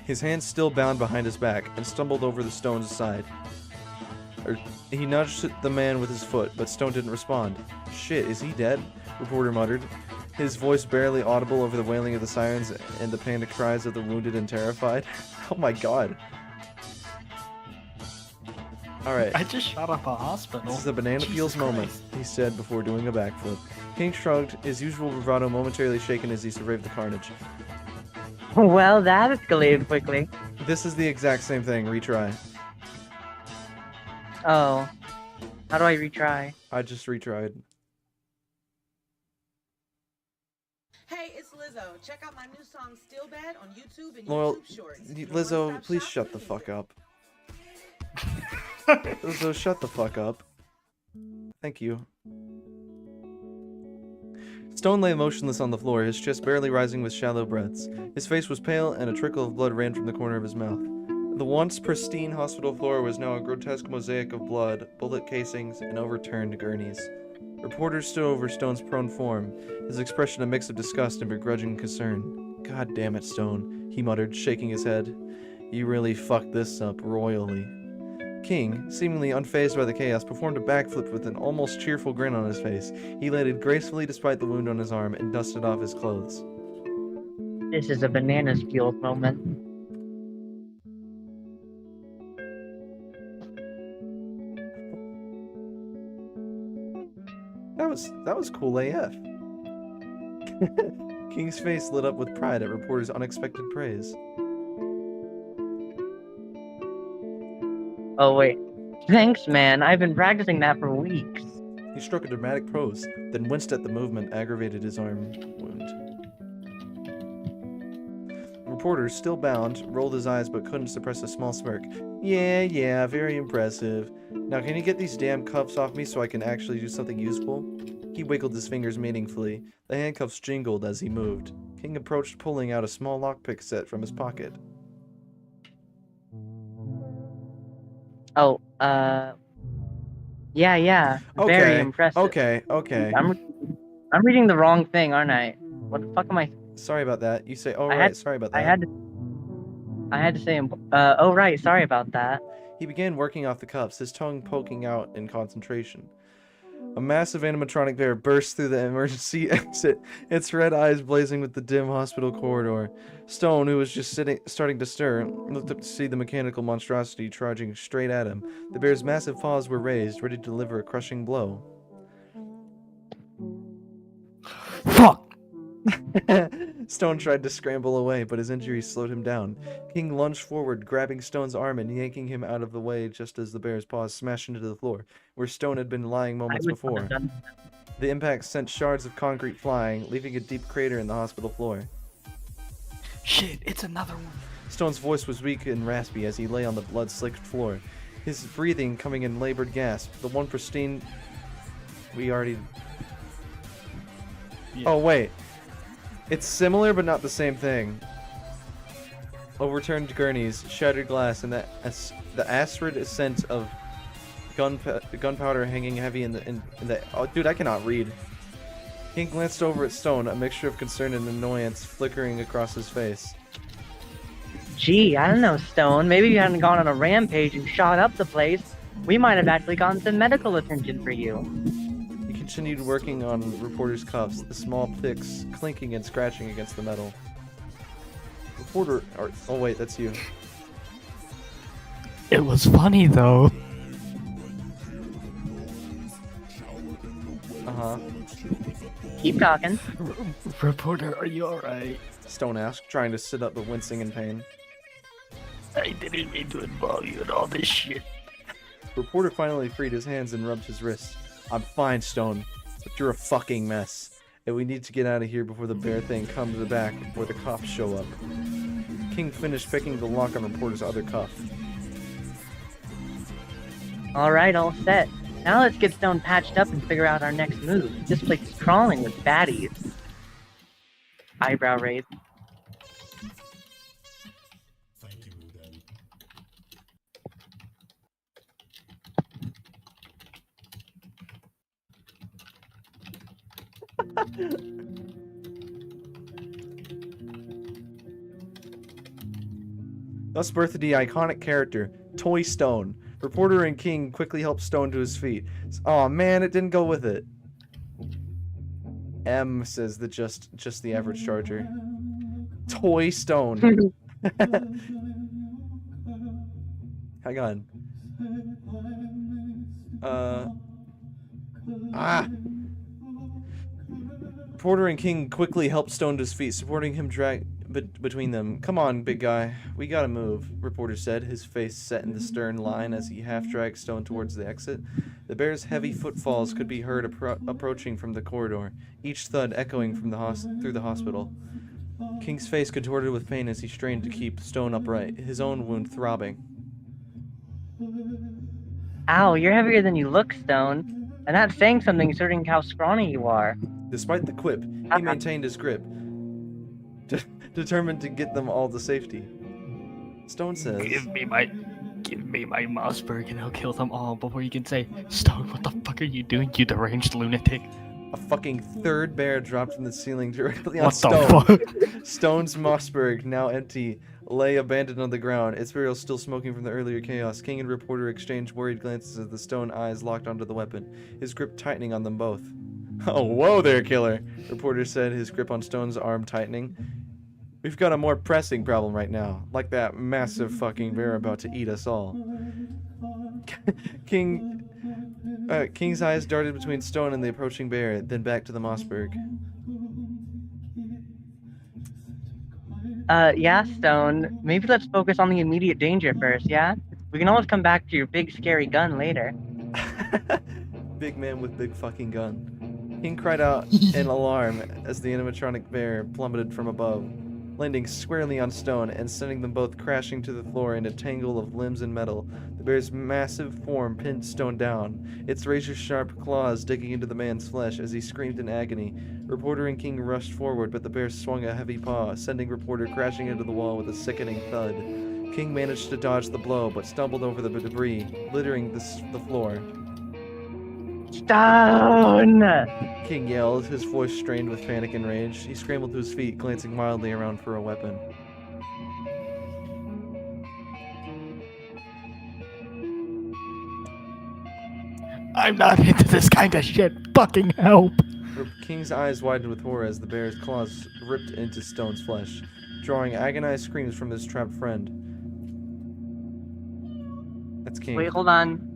his hands still bound behind his back, and stumbled over the Stone's side. He nudged the man with his foot, but Stone didn't respond. Shit, is he dead? Reporter muttered, his voice barely audible over the wailing of the sirens and the panicked cries of the wounded and terrified. Oh my god. Alright. I just shot up a hospital. This is a banana Jesus peels moment, Christ. he said before doing a backflip. King shrugged, his usual bravado momentarily shaken as he surveyed the carnage. Well, that escalated quickly. This is the exact same thing, retry. Oh. How do I retry? I just retried. Hey, it's Lizzo. Check out my new song Still Bad on YouTube and Well, YouTube Shorts. Lizzo, please shut the fuck up. Lizzo, shut the fuck up. Thank you. Stone lay motionless on the floor, his chest barely rising with shallow breaths. His face was pale, and a trickle of blood ran from the corner of his mouth. The once pristine hospital floor was now a grotesque mosaic of blood, bullet casings, and overturned gurneys. Reporters stood over Stone's prone form, his expression a mix of disgust and begrudging concern. God damn it, Stone, he muttered, shaking his head. You really fucked this up royally. King, seemingly unfazed by the chaos, performed a backflip with an almost cheerful grin on his face. He landed gracefully despite the wound on his arm and dusted off his clothes. This is a bananas peeled moment. That was cool AF. King's face lit up with pride at reporters' unexpected praise. Oh, wait. Thanks, man. I've been practicing that for weeks. He struck a dramatic pose, then winced at the movement aggravated his arm wound. reporter, still bound, rolled his eyes but couldn't suppress a small smirk. Yeah, very impressive. Now can you get these damn cuffs off me so I can actually do something useful? He wiggled his fingers meaningfully. The handcuffs jingled as he moved. King approached, pulling out a small lockpick set from his pocket. Oh, yeah. Very impressive. Okay. I'm reading the wrong thing, aren't I? What the fuck am I? Sorry about that. You say, sorry about that. I had to say, oh right, sorry about that. He began working off the cuffs, his tongue poking out in concentration. A massive animatronic bear burst through the emergency exit, its red eyes blazing with the dim hospital corridor. Stone, who was just starting to stir, looked up to see the mechanical monstrosity charging straight at him. The bear's massive paws were raised, ready to deliver a crushing blow. Fuck! Stone tried to scramble away, but his injuries slowed him down. King lunged forward, grabbing Stone's arm and yanking him out of the way just as the bear's paws smashed into the floor, where Stone had been lying moments before. The impact sent shards of concrete flying, leaving a deep crater in the hospital floor. Shit, it's another one. Stone's voice was weak and raspy as he lay on the blood-slicked floor, his breathing coming in labored gasps. The one pristine... We already... Yeah. Oh, wait. It's similar, but not the same thing. Overturned gurneys, shattered glass, and the acrid ascent of gunpowder hanging heavy in the... Oh, dude, I cannot read. King glanced over at Stone, a mixture of concern and annoyance flickering across his face. Gee, I don't know, Stone. Maybe if you hadn't gone on a rampage and shot up the place, we might have actually gotten some medical attention for you. He continued working on reporter's cuffs, the small picks clinking and scratching against the metal. Reporter... Oh wait, that's you. It was funny, though. Uh-huh. Keep talking. Reporter, are you alright? Stone asked, trying to sit up but wincing in pain. I didn't mean to involve you in all this shit. Reporter finally freed his hands and rubbed his wrists. I'm fine, Stone, but you're a fucking mess. And we need to get out of here before the bear thing comes back, before the cops show up. King finished picking the lock on Reporter's other cuff. Alright, all set. Now let's get Stone patched up and figure out our next move. This place is crawling with baddies. Eyebrow raise. Thus birthed the iconic character, Toy Stone. Reporter and King quickly helped Stone to his feet. Aw, man, it didn't go with it. M, says the just the average charger. Toy Stone. Hang on. Reporter and King quickly helped Stone to his feet, supporting him between them. Come on, big guy. We gotta move, Reporter said, his face set in the stern line as he half-dragged Stone towards the exit. The bear's heavy footfalls could be heard approaching from the corridor, each thud echoing from through the hospital. King's face contorted with pain as he strained to keep Stone upright, his own wound throbbing. Ow, you're heavier than you look, Stone. And that's saying something considering how scrawny you are. Despite the quip, he maintained his grip, determined to get them all to safety. Stone says, Give me my Mossberg and I'll kill them all before you can say, Stone, what the fuck are you doing, you deranged lunatic? A fucking third bear dropped from the ceiling directly on What Stone. the fuck? Stone's Mossberg, now empty, lay abandoned on the ground, its barrel still smoking from the earlier chaos. King and Reporter exchanged worried glances as the Stone eyes locked onto the weapon, his grip tightening on them both. Oh, whoa there, killer, Reporter said, his grip on Stone's arm tightening. We've got a more pressing problem right now, like that massive fucking bear about to eat us all. King's eyes darted between Stone and the approaching bear, then back to the Mossberg. Yeah, Stone. Maybe let's focus on the immediate danger first, yeah? We can always come back to your big scary gun later. Big man with big fucking gun. King cried out in alarm as the animatronic bear plummeted from above, landing squarely on Stone and sending them both crashing to the floor in a tangle of limbs and metal. The bear's massive form pinned Stone down, its razor-sharp claws digging into the man's flesh as he screamed in agony. Reporter and King rushed forward, but the bear swung a heavy paw, sending Reporter crashing into the wall with a sickening thud. King managed to dodge the blow, but stumbled over the debris, littering the floor. Stone! King yelled, his voice strained with panic and rage. He scrambled to his feet, glancing wildly around for a weapon. I'm not into this kind of shit. Fucking help. King's eyes widened with horror as the bear's claws ripped into Stone's flesh, drawing agonized screams from his trapped friend. That's King. Wait, hold on.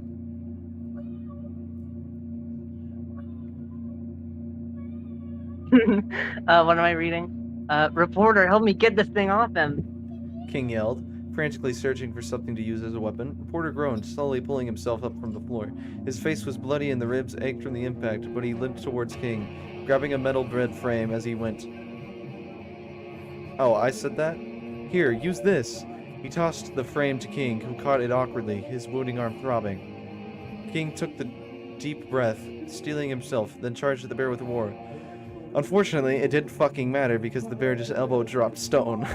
What am I reading? Reporter, help me get this thing off him. King yelled, frantically searching for something to use as a weapon. Reporter groaned, slowly pulling himself up from the floor. His face was bloody and the ribs ached from the impact, but he limped towards King, grabbing a metal bread frame as he went. Oh, I said that? Here, use this. He tossed the frame to King, who caught it awkwardly, his wounding arm throbbing. King took the deep breath, steeling himself, then charged the bear with war. Unfortunately, it didn't fucking matter because the bear just elbow dropped Stone.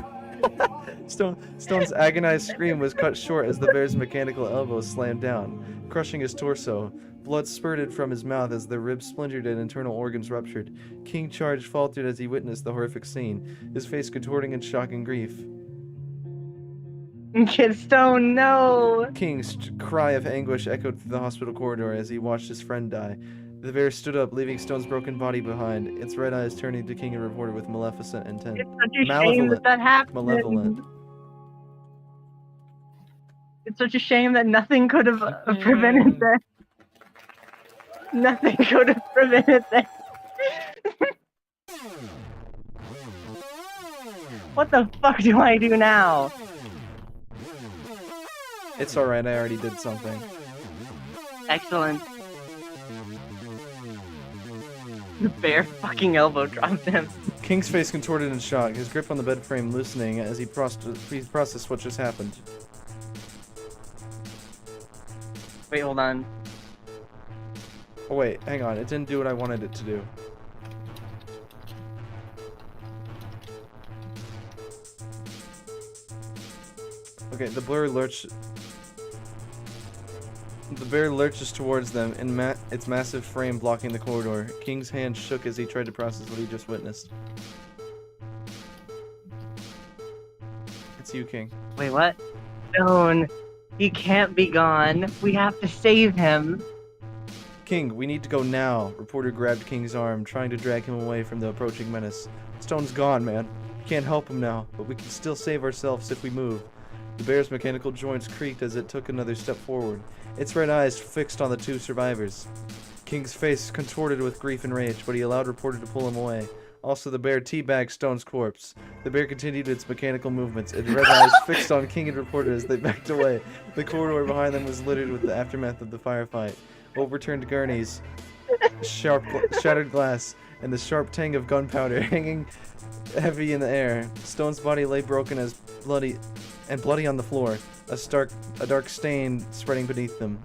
Stone's agonized scream was cut short as the bear's mechanical elbow slammed down, crushing his torso. Blood spurted from his mouth as the ribs splintered and internal organs ruptured. King charged faltered as he witnessed the horrific scene, his face contorting in shock and grief. Kid Stone, no! King's cry of anguish echoed through the hospital corridor as he watched his friend die. The bear stood up, leaving Stone's broken body behind, its red eyes turning to King and Reporter with maleficent intent. It's such a shame that happened. Malevolent. It's such a shame that nothing could have prevented that. Nothing could have prevented that. What the fuck do I do now? It's alright, I already did something. Excellent. The bear fucking elbow dropped him. King's face contorted in shock, his grip on the bed frame loosening as he processed what just happened. Wait, hold on. Oh wait, hang on, it didn't do what I wanted it to do. Okay, the bear lurches towards them, in its massive frame blocking the corridor. King's hand shook as he tried to process what he just witnessed. It's you, King. Wait, what? Stone, he can't be gone. We have to save him. King, we need to go now. Reporter grabbed King's arm, trying to drag him away from the approaching menace. Stone's gone, man. We can't help him now, but we can still save ourselves if we move. The bear's mechanical joints creaked as it took another step forward, its red eyes fixed on the two survivors. King's face contorted with grief and rage, but he allowed Reporter to pull him away. Also, the bear teabagged Stone's corpse. The bear continued its mechanical movements, its red eyes fixed on King and Reporter as they backed away. The corridor behind them was littered with the aftermath of the firefight. Overturned gurneys, shattered glass, and the sharp tang of gunpowder hanging heavy in the air. Stone's body lay broken as bloody on the floor, a dark stain spreading beneath them.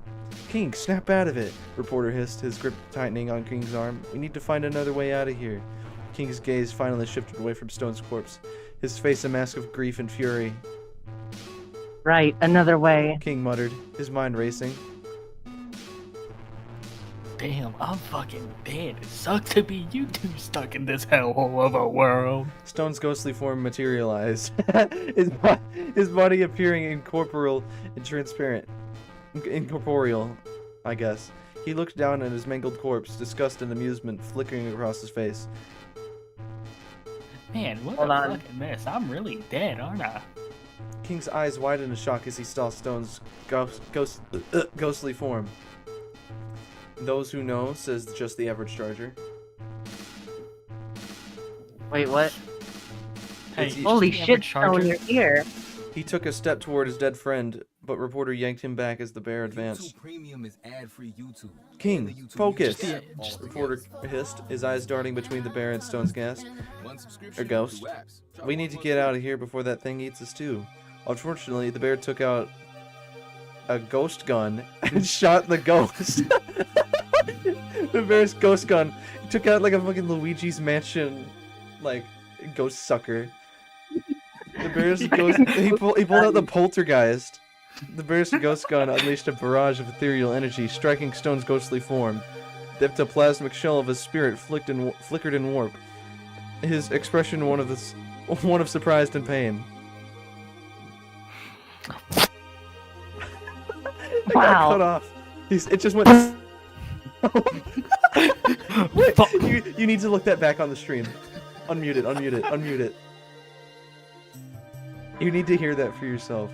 King, snap out of it, Reporter hissed, his grip tightening on King's arm. We need to find another way out of here. King's gaze finally shifted away from Stone's corpse, his face a mask of grief and fury. Right, another way. King muttered, his mind racing. Damn, I'm fucking dead. It sucks to be you two stuck in this hellhole of a world. Stone's ghostly form materialized, his body appearing incorporeal and transparent. Incorporeal, I guess. He looked down at his mangled corpse, disgust and amusement flickering across his face. Man, what Hold a on. fucking mess. I'm really dead, aren't I? King's eyes widened in shock as he saw Stone's ghostly form. Those who know, says just the average charger. Wait, what? Hey, It's- Holy just the shit, average charger. Stone, you're here. He took a step toward his dead friend, but reporter yanked him back as the bear advanced. YouTube Premium is ad-free YouTube. King, And the YouTube focus! Music app all Reporter together. hissed, his eyes darting between the bear and Stone's gas. One subscription, Ghost. 2 apps. Drop We all need to months get out free. of here before that thing eats us too. Unfortunately, the bear took out a ghost gun and shot the ghost. The bear's ghost gun. He took out like a fucking Luigi's Mansion, like, ghost sucker. The bear's ghost. He pulled out the poltergeist. The bear's ghost gun unleashed a barrage of ethereal energy, striking Stone's ghostly form. The ectoplasmic shell of his spirit flickered in warp. His expression one of surprise and pain. It got Wow. cut off. It just went. Wait, you need to look that back on the stream. Unmute it. Unmute it. Unmute it. You need to hear that for yourself.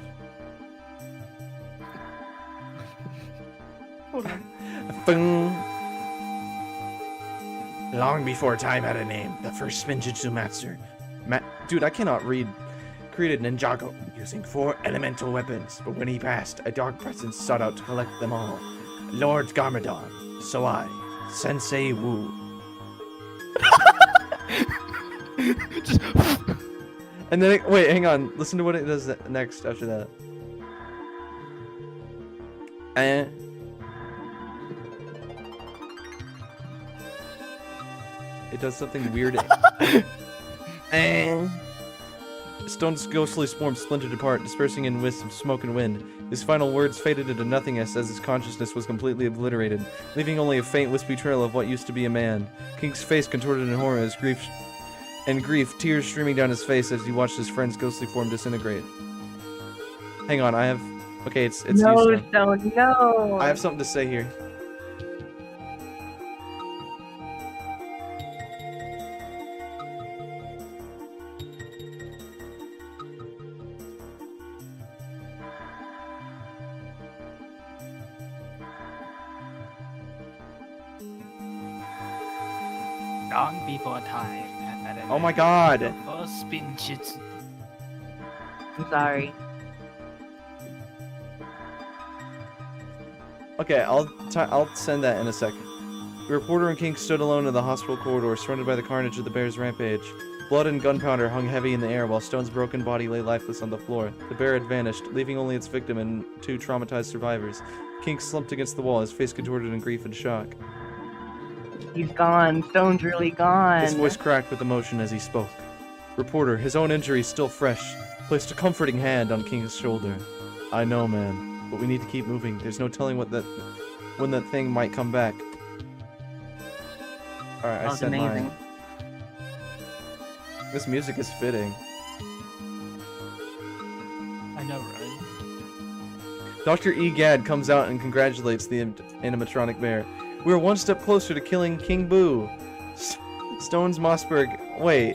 Hold on. Boom. Long before time had a name, the first Spinjitzu master, dude, I cannot read, created Ninjago using 4 elemental weapons, but when he passed, a dark presence sought out to collect them all. Lord Garmadon, so I, Sensei Wu. And then, wait, hang on, listen to what it does next after that. It does something weird. Stone's ghostly form splintered apart, dispersing in wisps of smoke and wind. His final words faded into nothingness as his consciousness was completely obliterated, leaving only a faint, wispy trail of what used to be a man. King's face contorted in horror as grief, tears streaming down his face as he watched his friend's ghostly form disintegrate. Hang on, I have... Okay, it's No, you, Stone. Stone, no! I have something to say here. Long before time. Oh my god! First Spinjitzu. I'm sorry. Okay, I'll send that in a second. The reporter and King stood alone in the hospital corridor, surrounded by the carnage of the bear's rampage. Blood and gunpowder hung heavy in the air, while Stone's broken body lay lifeless on the floor. The bear had vanished, leaving only its victim and 2 traumatized survivors. King slumped against the wall, his face contorted in grief and shock. He's gone. Stone's really gone. His voice cracked with emotion as he spoke. Reporter, his own injury still fresh, placed a comforting hand on King's shoulder. I know, man, but we need to keep moving. There's no telling when that thing might come back. Alright, I said amazing. mine. This music is fitting. I know, right? Dr. Egad comes out and congratulates the animatronic bear. We are one step closer to killing King Boo. Stone's Mossberg. Wait.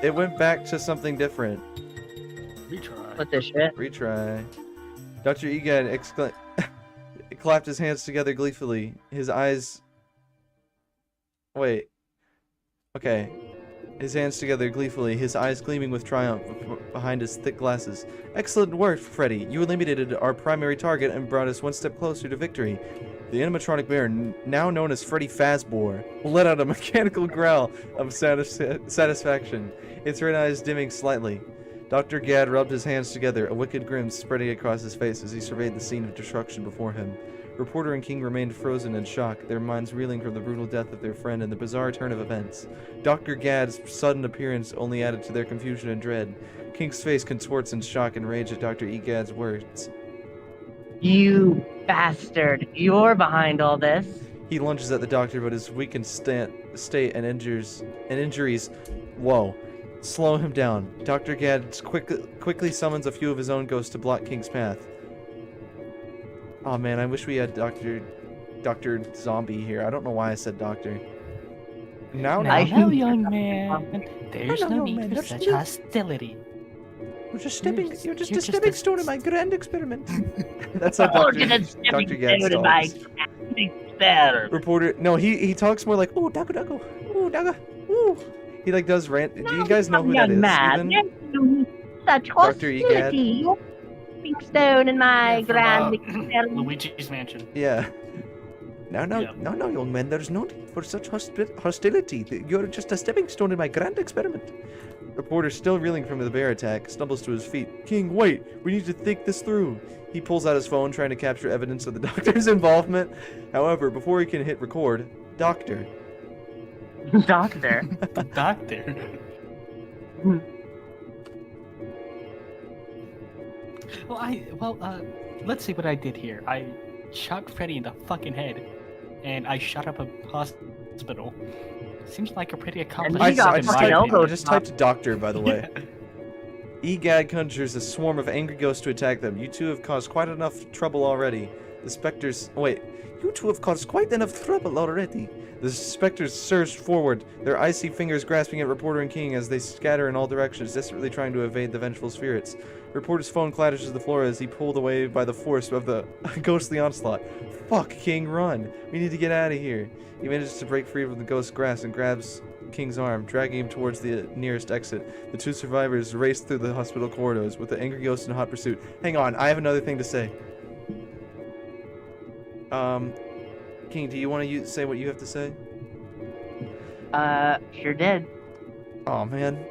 It went back to something different. Retry. What the shit? Retry. Dr. Egad clapped his hands together gleefully. His eyes... Wait. Okay. His hands together gleefully, his eyes gleaming with triumph behind his thick glasses. Excellent work, Freddy. You eliminated our primary target and brought us one step closer to victory. The animatronic bear, now known as Freddy Fazbear, let out a mechanical growl of satisfaction, its red eyes dimming slightly. Dr. Gad rubbed his hands together, a wicked grin spreading across his face as he surveyed the scene of destruction before him. Reporter and King remained frozen in shock, their minds reeling from the brutal death of their friend and the bizarre turn of events. Dr. Gad's sudden appearance only added to their confusion and dread. King's face contorts in shock and rage at Dr. Egad's words. You bastard! You're behind all this. He lunges at the doctor, but his weakened state and injuries, whoa, slow him down. Dr. Gad quickly summons a few of his own ghosts to block King's path. Oh man, I wish we had Dr. Zombie here. I don't know why I said doctor. Now, young man. There's no need for such hostility. You're just a stepping stone in my grand experiment. That's how Dr. Gad talks. Reporter, no, he talks more like, ooh, dago, ooh, daga, ooh. He like does rant. Do you guys know who that is? Even? Such Dr. Egad. stepping stone in my grand experiment. Luigi's Mansion. Yeah. No, Yeah. no, young man. There's no need for such hostility. You're just a stepping stone in my grand experiment. Reporter, still reeling from the bear attack, stumbles to his feet. King, wait! We need to think this through. He pulls out his phone, trying to capture evidence of the doctor's involvement. However, before he can hit record, Doctor. Doctor. Doctor. Let's see what I did here. I shot Freddy in the fucking head, and I shot up a hospital. Seems like a pretty accomplished. he got fucking elbow I just typed doctor, by the way. Egad conjures a swarm of angry ghosts to attack them. You two have caused quite enough trouble already. The specters. Wait. You two have caused quite enough trouble already. The specters surged forward, their icy fingers grasping at Reporter and King as they scatter in all directions, desperately trying to evade the vengeful spirits. Reporter's phone clatters to the floor as he pulled away by the force of the ghostly onslaught. Fuck, King, run! We need to get out of here. He manages to break free from the ghost's grasp and grabs King's arm, dragging him towards the nearest exit. The two survivors race through the hospital corridors with the angry ghost in hot pursuit. Hang on, I have another thing to say. King, do you want to say what you have to say? Sure did. Oh man.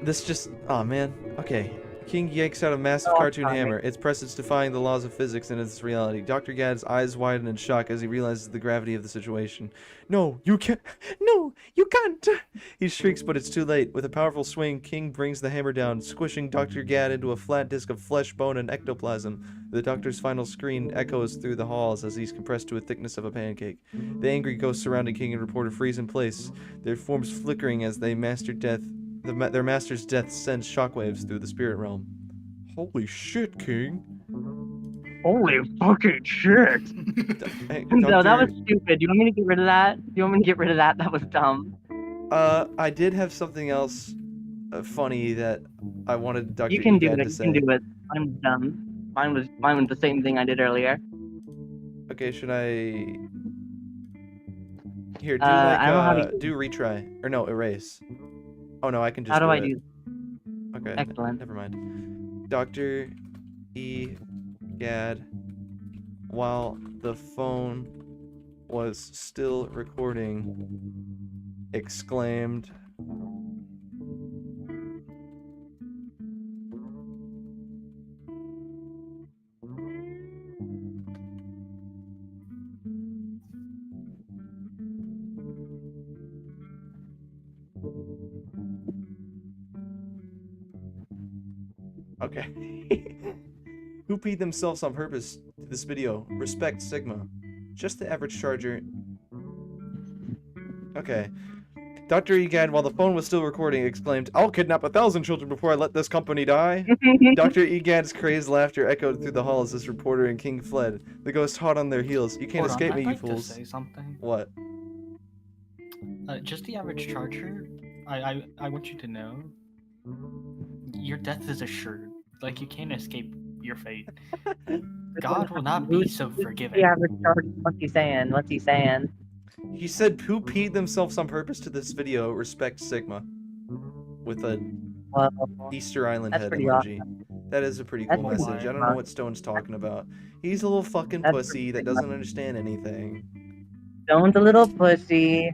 This just. Oh man. Okay. King yanks out a massive cartoon hammer. Its presence defying the laws of physics and its reality. Dr. Gad's eyes widen in shock as he realizes the gravity of the situation. No, you can't. No, you can't. He shrieks, but it's too late. With a powerful swing, King brings the hammer down, squishing Dr. Gad into a flat disc of flesh, bone, and ectoplasm. The doctor's final scream echoes through the halls as he's compressed to a thickness of a pancake. The angry ghosts surrounding King and Reporter freeze in place, their forms flickering as they master death. Their master's death sends shockwaves through the spirit realm. Holy shit, King! Holy fucking shit! Hey, No, that was stupid. Do you want me to get rid of that? Do you want me to get rid of that? That was dumb. I did have something else funny that I wanted Dr. You can do Egad it. to You say. can do it. Mine was dumb. Mine was the same thing I did earlier. Okay, should I? Here, do I don't know how to. do retry or no erase. Oh no, I can just. How do I it. do? Okay. Excellent. Never mind. Dr. Egad, while the phone was still recording, exclaimed. Okay. Who peed themselves on purpose to this video? Respect Sigma. Just the average charger. Okay. Dr. Egad, while the phone was still recording, exclaimed, "I'll kidnap 1,000 children before I let this company die." Dr. Egad's crazed laughter echoed through the halls as Reporter and King fled. The ghosts hot on their heels. You can't escape me, you fools. To say something. What? Just the average charger. I want you to know, your death is assured. Like, you can't escape your fate. God will not be so forgiving. The average charge. What's he saying? What's he saying? He said, "Who peed themselves on purpose to this video? Respect Sigma." With a Easter Island head emoji. Awesome. That is a pretty That's cool pretty message. I don't know what Stone's talking about. He's a little fucking That's pussy that doesn't understand anything. Stone's a little pussy.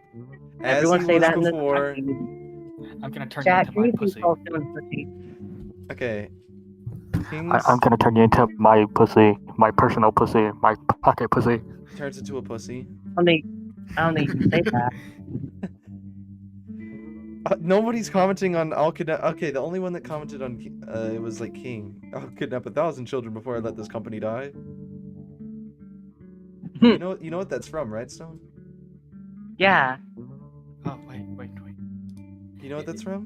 As Everyone he say was that before. in the I'm gonna turn chat. you Can into you my please pussy. call Stone's pussy? Okay. I'm gonna turn you into my pussy, my personal pussy, my pocket pussy. Turns into a pussy. I don't think you can say that. Nobody's commenting on I'll kidnap. Okay, the only one that commented on it was like King. I'll kidnap 1,000 children before I let this company die. You know what that's from, right, Stone? Yeah. Oh wait. You know what that's from?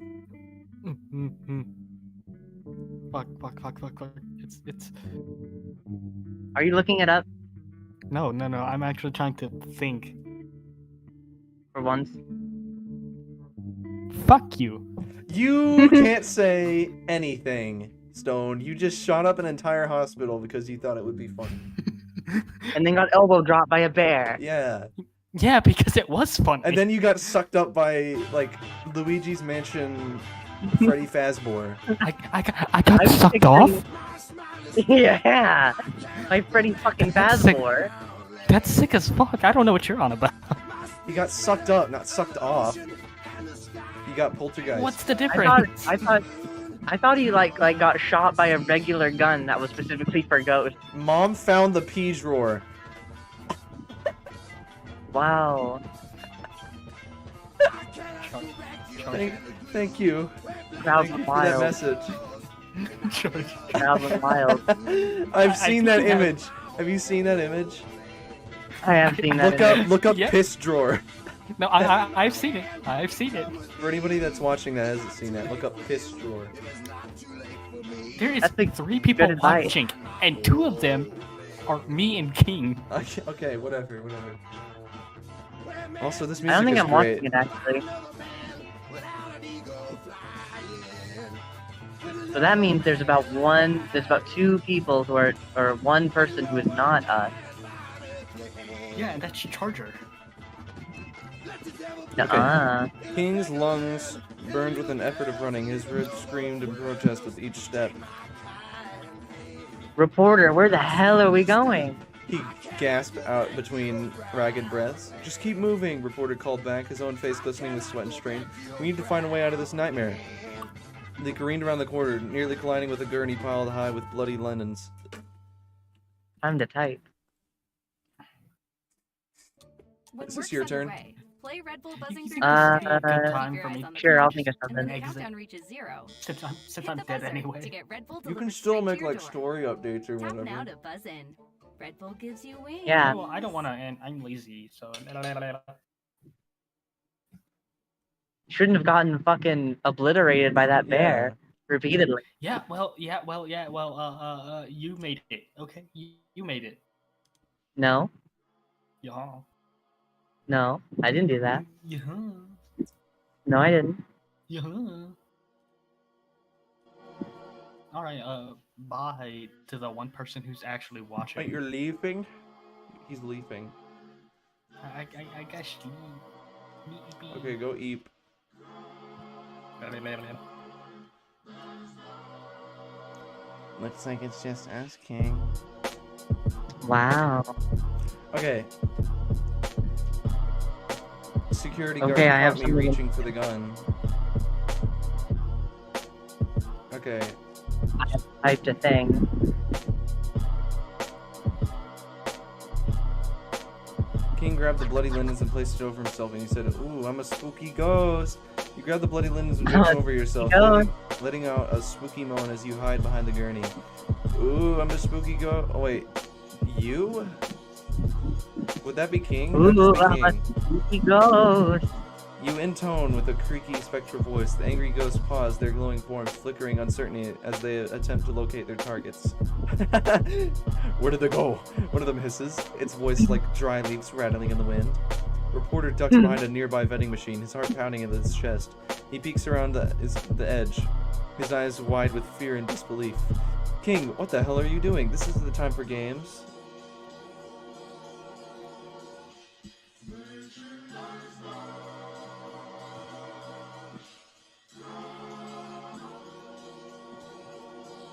Fuck. It's. Are you looking it up No. I'm actually trying to think. for once? Fuck you. You can't say anything, Stone. You just shot up an entire hospital because you thought it would be funny. And then got elbow dropped by a bear. Yeah. Yeah, because it was funny. And then you got sucked up by like Luigi's Mansion Freddy Fazbear. I got sucked off? Yeah, by Freddy fucking That's sick. Fazbear. That's sick as fuck. I don't know what you're on about. He got sucked up, not sucked off. He got poltergeist. What's the difference? I thought he like got shot by a regular gun that was specifically for ghosts. Mom found the pea drawer. Wow. Thank you. That was Thank you for that wild. message. That was wild. I've seen that think you have- image. Have you seen that image? I have seen that. Look up Yeah. piss drawer. No, I've seen it. I've seen it. For anybody that's watching that hasn't seen that, look up piss drawer. There is That's a 3 people good advice. watching, and 2 of them are me and King. Okay, whatever. Also, this I music don't think is I'm great. watching it actually. So that means there's about 2 people who are, or 1 person who is not us. Yeah, and that's Charger. Nuh-uh. King's lungs burned with an effort of running. His ribs screamed in protest with each step. Reporter, where the hell are we going? He gasped out between ragged breaths. Just keep moving, reporter called back, his own face glistening with sweat and strain. We need to find a way out of this nightmare. They careened around the corner, nearly colliding with a gurney piled high with bloody linens. Time to type. Is this your turn? Play Red Bull buzzing Good time for me. Sure, I'll think of and when the something. countdown reaches 0, Since hit I'm the dead buzzer anyway. to get Red Bull You delivered can still straight make to your like door. story updates or Tap now whatever. to buzz in. Red Bull gives you wings. Yeah. Well, I don't want to, and I'm lazy, so. Shouldn't have gotten fucking obliterated by that bear repeatedly. Yeah, you made it, okay? You made it. No, Yeah. no, I didn't do that. Yeah. No, I didn't. Yeah. Alright, bye to the 1 person who's actually watching. Wait, you're leaving? He's leaving. I guess you. Okay, go eat. Looks like it's just us, King. Wow. Okay. Security guard Okay, I have caught me something- reaching for the gun. Okay. I have typed a thing. King grabbed the bloody linens and placed it over himself, and he said, "Ooh, I'm a spooky ghost." You grab the bloody linens and draped them over yourself, letting out a spooky moan as you hide behind the gurney. Ooh, I'm a spooky ghost. Oh wait, you? Would that be King? Ooh, That would I'm a be King. spooky ghost. You intone with a creaky, spectral voice. The angry ghosts pause, their glowing forms flickering uncertainty as they attempt to locate their targets. Where did they go? One of them hisses, its voice like dry leaves rattling in the wind. Reporter ducks behind a nearby vending machine, his heart pounding in his chest. He peeks around the edge, his eyes wide with fear and disbelief. King, what the hell are you doing? This isn't the time for games.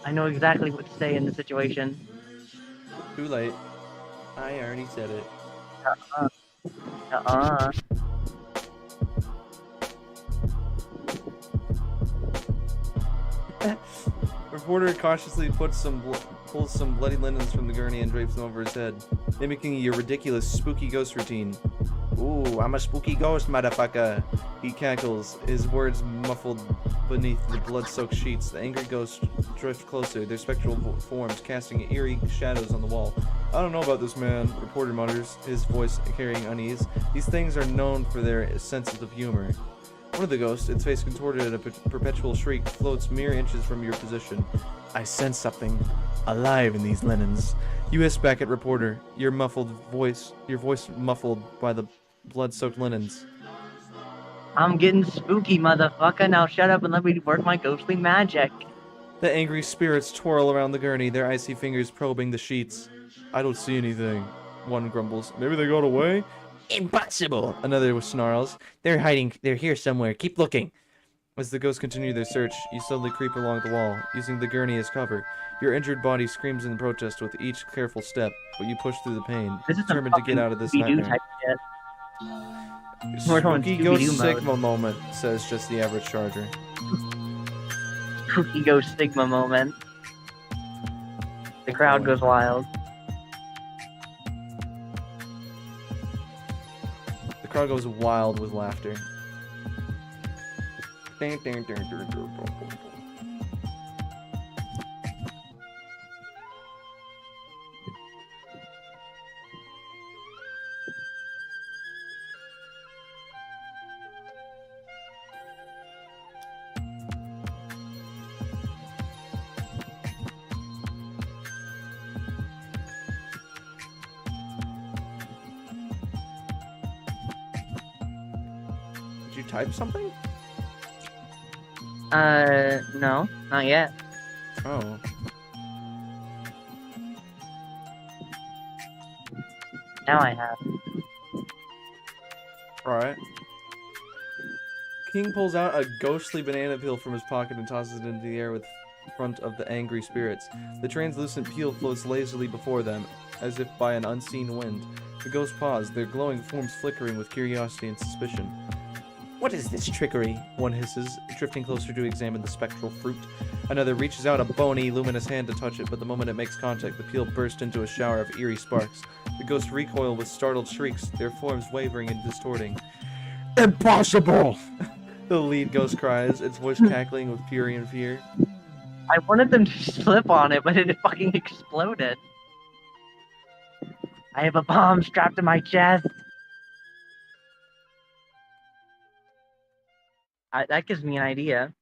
I know exactly what to say in the situation. Too late. I already said it. Uh-uh. Reporter cautiously pulls some bloody linens from the gurney and drapes them over his head, mimicking your ridiculous spooky ghost routine. Ooh, I'm a spooky ghost, motherfucker! He cackles, his words muffled beneath the blood-soaked sheets. The angry ghosts drift closer, their spectral forms casting eerie shadows on the wall. I don't know about this man, reporter mutters, his voice carrying unease. These things are known for their senses of humor. One of the ghosts, its face contorted in a perpetual shriek, floats mere inches from your position. I sense something alive in these linens. You hiss back at reporter, your voice muffled by the blood-soaked linens. I'm getting spooky, motherfucker. Now shut up and let me work my ghostly magic. The angry spirits twirl around the gurney, their icy fingers probing the sheets. I don't see anything, one grumbles. Maybe they got away? Impossible, another snarls. They're hiding. They're here somewhere. Keep looking. As the ghosts continue their search, you slowly creep along the wall, using the gurney as cover. Your injured body screams in protest with each careful step, but you push through the pain, This is some determined to get fucking out of this Scooby-Doo nightmare. type shit. We're going Spooky Scooby-Doo Ghost mode. Sigma moment, says just the average charger. Spooky Ghost Sigma moment. The crowd goes wild. The crowd goes wild with laughter. Did you type something? No, not yet. Oh. Now I have. Alright. King pulls out a ghostly banana peel from his pocket and tosses it into the air with front of the angry spirits. The translucent peel floats lazily before them, as if by an unseen wind. The ghosts pause, their glowing forms flickering with curiosity and suspicion. What is this trickery? One hisses, drifting closer to examine the spectral fruit. Another reaches out a bony, luminous hand to touch it, but the moment it makes contact, the peel bursts into a shower of eerie sparks. The ghosts recoil with startled shrieks, their forms wavering and distorting. Impossible! The lead ghost cries, its voice cackling with fury and fear. I wanted them to slip on it, but it fucking exploded. I have a bomb strapped to my chest. That gives me an idea.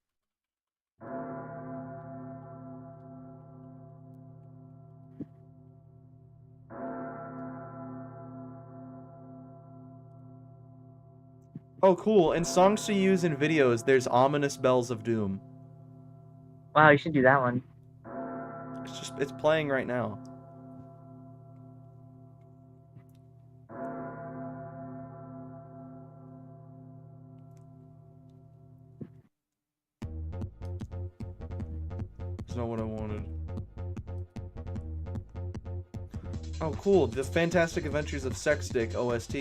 Oh, cool. In songs to use in videos, there's ominous bells of doom. Wow, you should do that one. It's playing right now. That's not what I wanted. Oh, cool. The Fantastic Adventures of Sex Dick OST.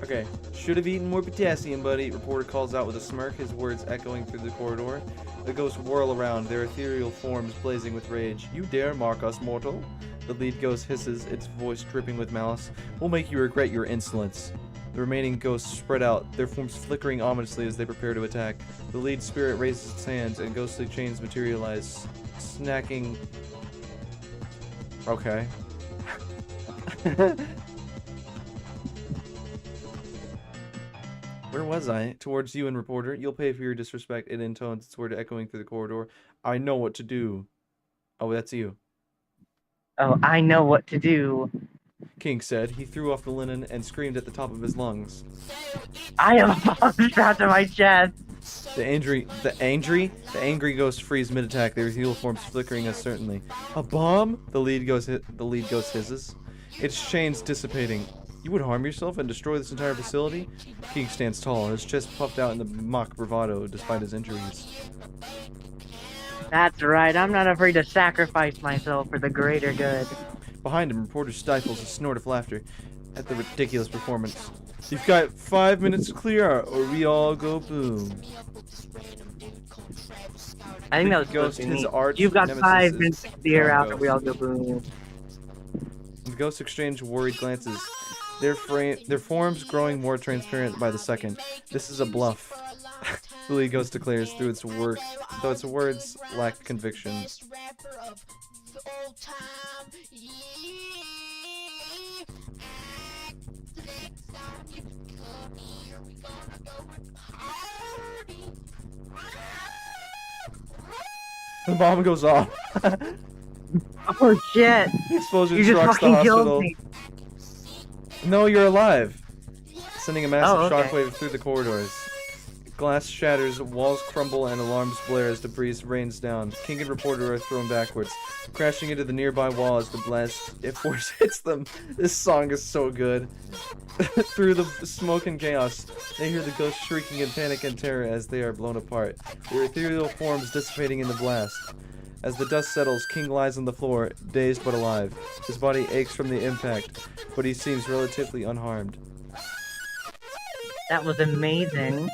Okay. Should have eaten more potassium, buddy. Reporter calls out with a smirk, his words echoing through the corridor. The ghosts whirl around, their ethereal forms blazing with rage. You dare mark us, mortal? The lead ghost hisses, its voice dripping with malice. We'll make you regret your insolence. The remaining ghosts spread out, their forms flickering ominously as they prepare to attack. The lead spirit raises its hands, and ghostly chains materialize, snacking... Okay. Where was I? Towards you and reporter. You'll pay for your disrespect. It intones its word echoing through the corridor. I know what to do. Oh, that's you. Oh, I know what to do. King said. He threw off the linen and screamed at the top of his lungs. I have a bomb strapped to my chest. The angry ghost freeze mid-attack, their heel forms flickering uncertainly. A bomb? The lead ghost hisses. Its chains dissipating. You would harm yourself and destroy this entire facility? King stands tall, his chest puffed out in the mock bravado despite his injuries. That's right, I'm not afraid to sacrifice myself for the greater good. Behind him, reporter stifles a snort of laughter at the ridiculous performance. You've got 5 minutes to clear out, or we all go boom. I think that was supposed to be me. You've got 5 minutes to clear out, or we all go boom. The ghosts exchange worried glances. Their forms growing more transparent by the second. This is a bluff. The lead ghost declares through its work, though its words lack conviction. The bomb goes off. Oh shit! The explosion You just shocks the fucking hospital. killed me. No, you're alive. Sending a massive Oh, okay. shockwave through the corridors. Glass shatters, walls crumble, and alarms blare as debris rains down. King and reporter are thrown backwards, crashing into the nearby wall as the blast force hits them. This song is so good. Through the smoke and chaos, they hear the ghosts shrieking in panic and terror as they are blown apart, their ethereal forms dissipating in the blast. As the dust settles, King lies on the floor, dazed but alive. His body aches from the impact, but he seems relatively unharmed. That was amazing.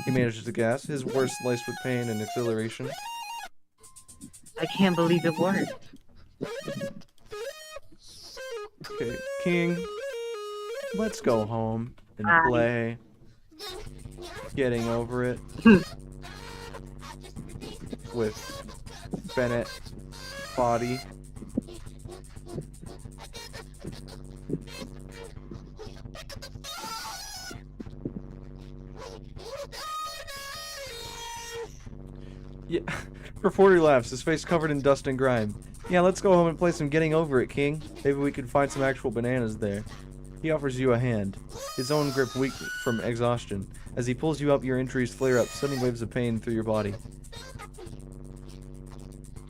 He manages to gasp, his words laced with pain and exhilaration. I can't believe it worked. Okay, King, let's go home and play. Getting over it. With Bennett body. Yeah, reporter laughs, his face covered in dust and grime. Yeah, let's go home and play some Getting Over It, King. Maybe we could find some actual bananas there. He offers you a hand, his own grip weak from exhaustion. As he pulls you up, your injuries flare up, sending waves of pain through your body.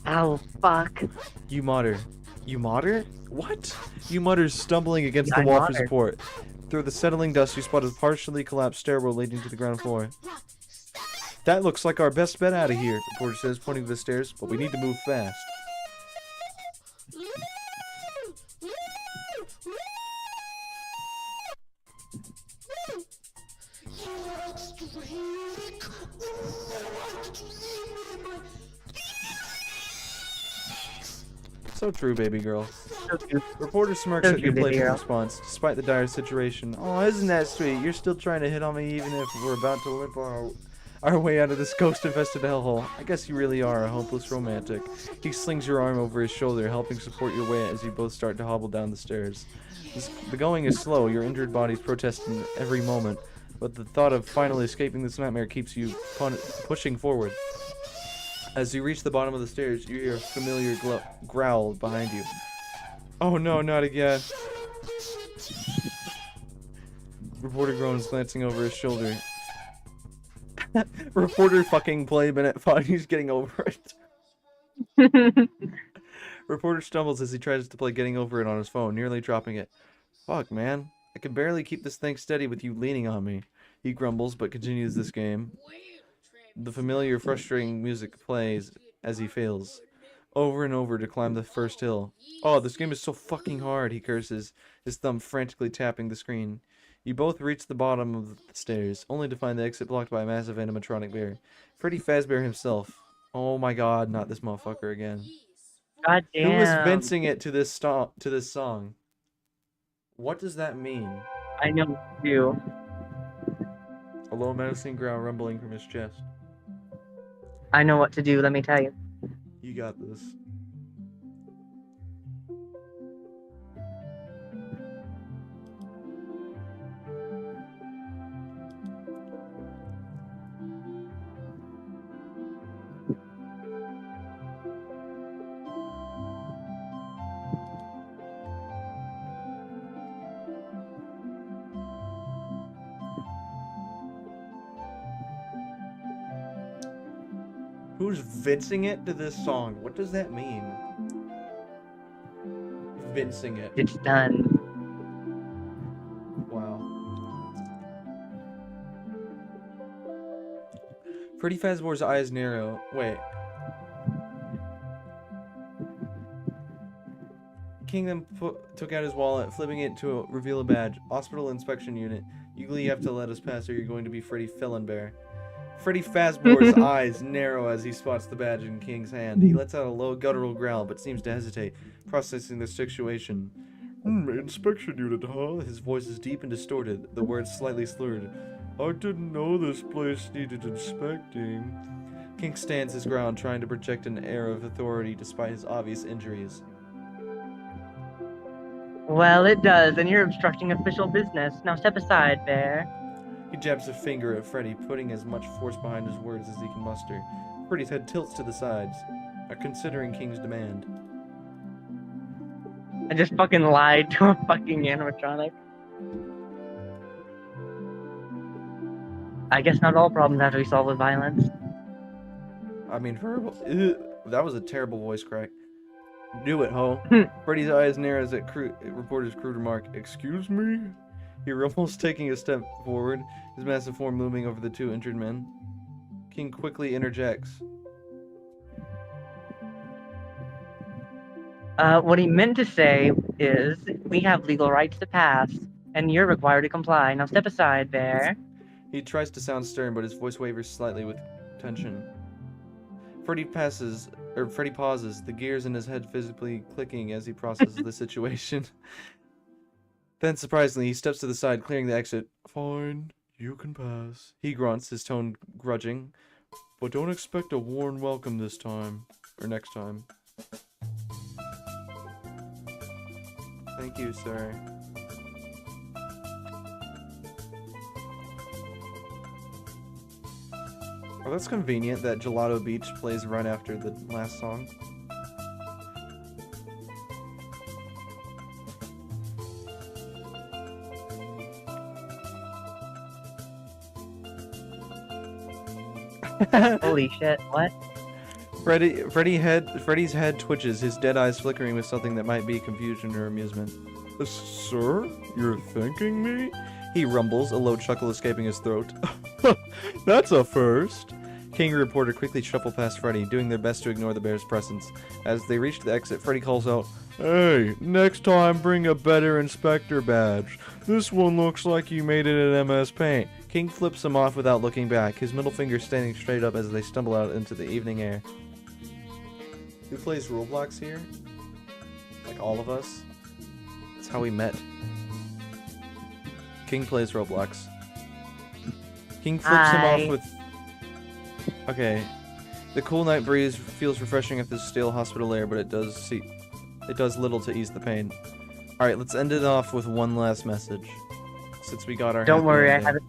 Ow, fuck. You mutter. You mutter? What? You mutter, stumbling against the wall for support. Through the settling dust, you spot a partially collapsed stairwell leading to the ground floor. That looks like our best bet out of here, reporter says, pointing to the stairs, but we need to move fast. So true, baby girl. So true. Reporter smirks So at your true, baby playful girl. response, despite the dire situation. Oh, isn't that sweet? You're still trying to hit on me even if we're about to limp our way out of this ghost-infested hellhole. I guess you really are a hopeless romantic. He slings your arm over his shoulder, helping support your weight as you both start to hobble down the stairs. The going is slow, your injured bodies protesting every moment, but the thought of finally escaping this nightmare keeps you pushing forward. As you reach the bottom of the stairs, you hear a familiar growl behind you. Oh no, not again. Reporter groans, glancing over his shoulder. Reporter fucking play Bennett thought he's getting over it. Reporter stumbles as he tries to play Getting Over It on his phone, nearly dropping it. Fuck, man. I can barely keep this thing steady with you leaning on me. He grumbles, but continues this game. The familiar, frustrating music plays as he fails, over and over to climb the first hill. Oh, this game is so fucking hard, he curses, his thumb frantically tapping the screen. You both reach the bottom of the stairs, only to find the exit blocked by a massive animatronic bear. Freddy Fazbear himself. Oh my god, not this motherfucker again. God damn. Who was fencing it to this song? What does that mean? I know you. A low menacing growl rumbling from his chest. I know what to do, let me tell you. You got this. Who's vincing it to this song? What does that mean? Vincing it. It's done. Wow. Freddy Fazbear's eyes narrow. Wait. King took out his wallet, flipping it to reveal a badge. Hospital inspection unit. You have to let us pass or you're going to be Freddy Felonbear. Freddy Fazbear's eyes narrow as he spots the badge in King's hand. He lets out a low guttural growl, but seems to hesitate, processing the situation. Inspection unit, huh? His voice is deep and distorted, the words slightly slurred. I didn't know this place needed inspecting. King stands his ground, trying to project an air of authority despite his obvious injuries. Well, it does, and you're obstructing official business. Now step aside, Bear. He jabs a finger at Freddy, putting as much force behind his words as he can muster. Freddy's head tilts to the sides, considering King's demand. I just fucking lied to a fucking animatronic. I guess not all problems have to be solved with violence. I mean, verbal. That was a terrible voice crack. Do it, ho. Freddy's eyes narrow as reporter's crude remark. Excuse me? He rumbles, taking a step forward, his massive form looming over the two injured men. King quickly interjects. What he meant to say is, we have legal rights to pass, and you're required to comply. Now step aside there. He tries to sound stern, but his voice wavers slightly with tension. Freddy pauses, the gears in his head physically clicking as he processes the situation. Then, surprisingly, he steps to the side, clearing the exit. Fine, you can pass. He grunts, his tone grudging. But don't expect a warm welcome this time. Or next time. Thank you, sir. Oh, that's convenient that Gelato Beach plays right after the last song. Holy shit, what? Freddy's head twitches, his dead eyes flickering with something that might be confusion or amusement. Sir? You're thanking me? He rumbles, a low chuckle escaping his throat. That's a first. King and reporter quickly shuffle past Freddy, doing their best to ignore the bear's presence. As they reach the exit, Freddy calls out, Hey, next time bring a better inspector badge. This one looks like you made it in MS Paint. King flips him off without looking back, his middle finger standing straight up as they stumble out into the evening air. Who plays Roblox here? Like all of us? That's how we met. King plays Roblox. King flips him off with... Okay. The cool night breeze feels refreshing at this stale hospital air, but it does little to ease the pain. Alright, let's end it off with one last message. Since we got our... Don't worry, ending.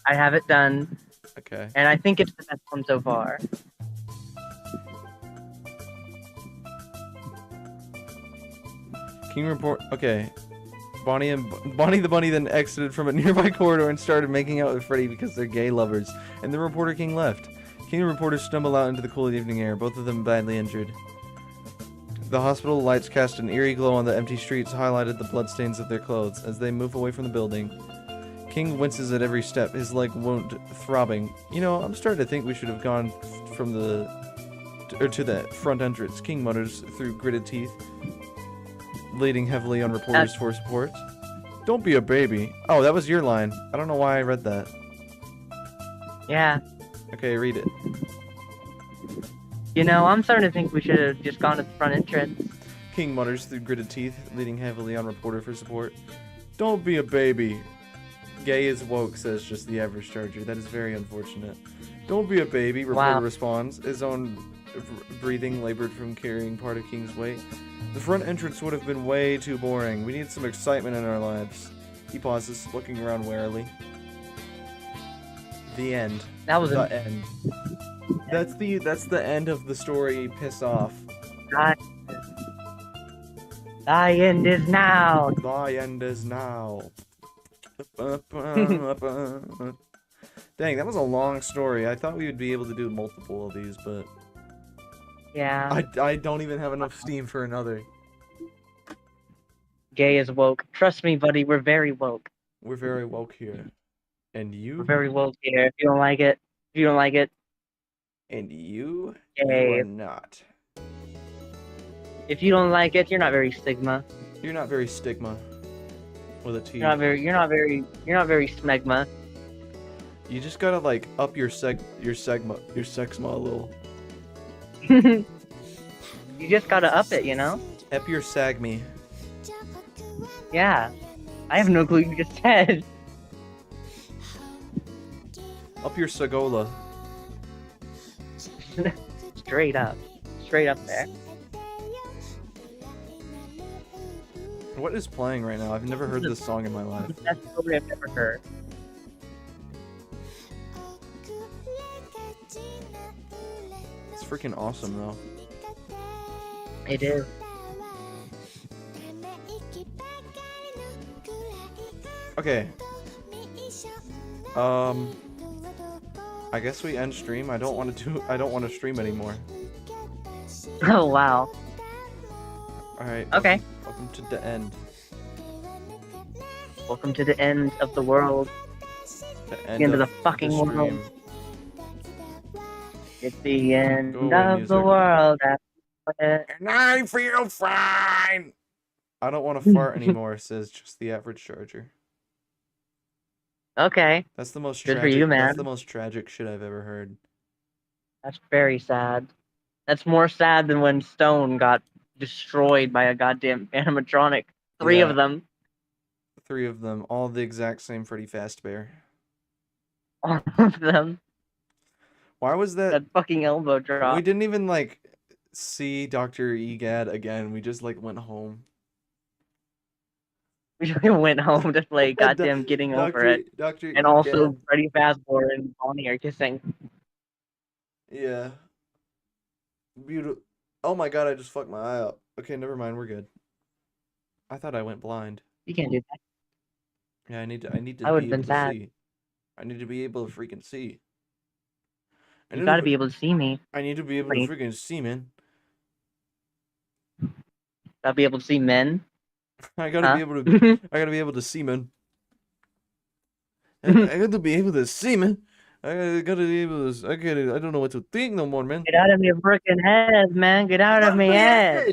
I have it done. Okay. And I think it's the best one so far. King report... Okay. Bonnie the Bunny then exited from a nearby corridor and started making out with Freddy because they're gay lovers, and the reporter King left. King and reporter stumble out into the cool evening air, both of them badly injured. The hospital lights cast an eerie glow on the empty streets, highlighted the bloodstains of their clothes. As they move away from the building, King winces at every step, his leg wound throbbing. You know, I'm starting to think we should have gone from to the front entrance, King mutters through gritted teeth, leaning heavily on reporters for support. Don't be a baby. Oh, that was your line. I don't know why I read that. Yeah. Okay, read it. You know, I'm starting to think we should have just gone to the front entrance. King mutters through gritted teeth, leaning heavily on reporter for support. Don't be a baby. Gay is woke, says just the average charger. That is very unfortunate. Don't be a baby, reporter responds, his own breathing labored from carrying part of King's weight. The front entrance would have been way too boring. We need some excitement in our lives. He pauses, looking around warily. The end. That was the end. That's the end of the story. Piss off. Thy end is now. Thy end is now. Dang, that was a long story. I thought we would be able to do multiple of these, but yeah. I don't even have enough steam for another. Gay is woke. Trust me, buddy. We're very woke. We're very woke here. And you? We're very woke here. If you don't like it, And you? Gay. You are not. If you don't like it, you're not very stigma. You're not very stigma. With a T. You're not very smegma. You just gotta like up your sexma a little. You just gotta up it, you know? Up your sagme. Yeah. I have no clue what you just said. Up your sagola. Straight up. Straight up there. What is playing right now? I've never heard this song in my life. That's the story I've never heard. It's freaking awesome though. It is. Okay. I guess we end stream. I don't want to stream anymore. Oh wow. All right. Okay. Welcome to the end. Welcome to the end of the world. The end of the fucking world. stream. It's the end Go away, of the music. world. And I feel fine. I don't want to fart anymore, says just the average charger. Okay. That's the most Good for tragic. you, man. That's the most tragic shit I've ever heard. That's very sad. That's more sad than when Stone got destroyed by a goddamn animatronic. Three Yeah. of them. 3 of them, all the exact same Freddy Fazbear. All of them. Why was that? That fucking elbow drop. We didn't even like see Dr. Egad again. We just like went home. We went home to play goddamn Getting Over It. Dr. And also Freddy Fazbear and Bonnie are kissing. Yeah. Beautiful. Oh my god, I just fucked my eye up. Okay, never mind, we're good. I thought I went blind. You can't do that. Yeah, I need to I be would've able been to sad. see. I need to be able to freaking see. You gotta be able to see me. I need to be able to freaking see, man. Gotta be able to see men. I gotta Huh? be able to. I gotta be able to see, man. I gotta be able to see, man. I gotta be able to. I don't know what to think no more, man. Get out of my freaking head, man. Get out of my head.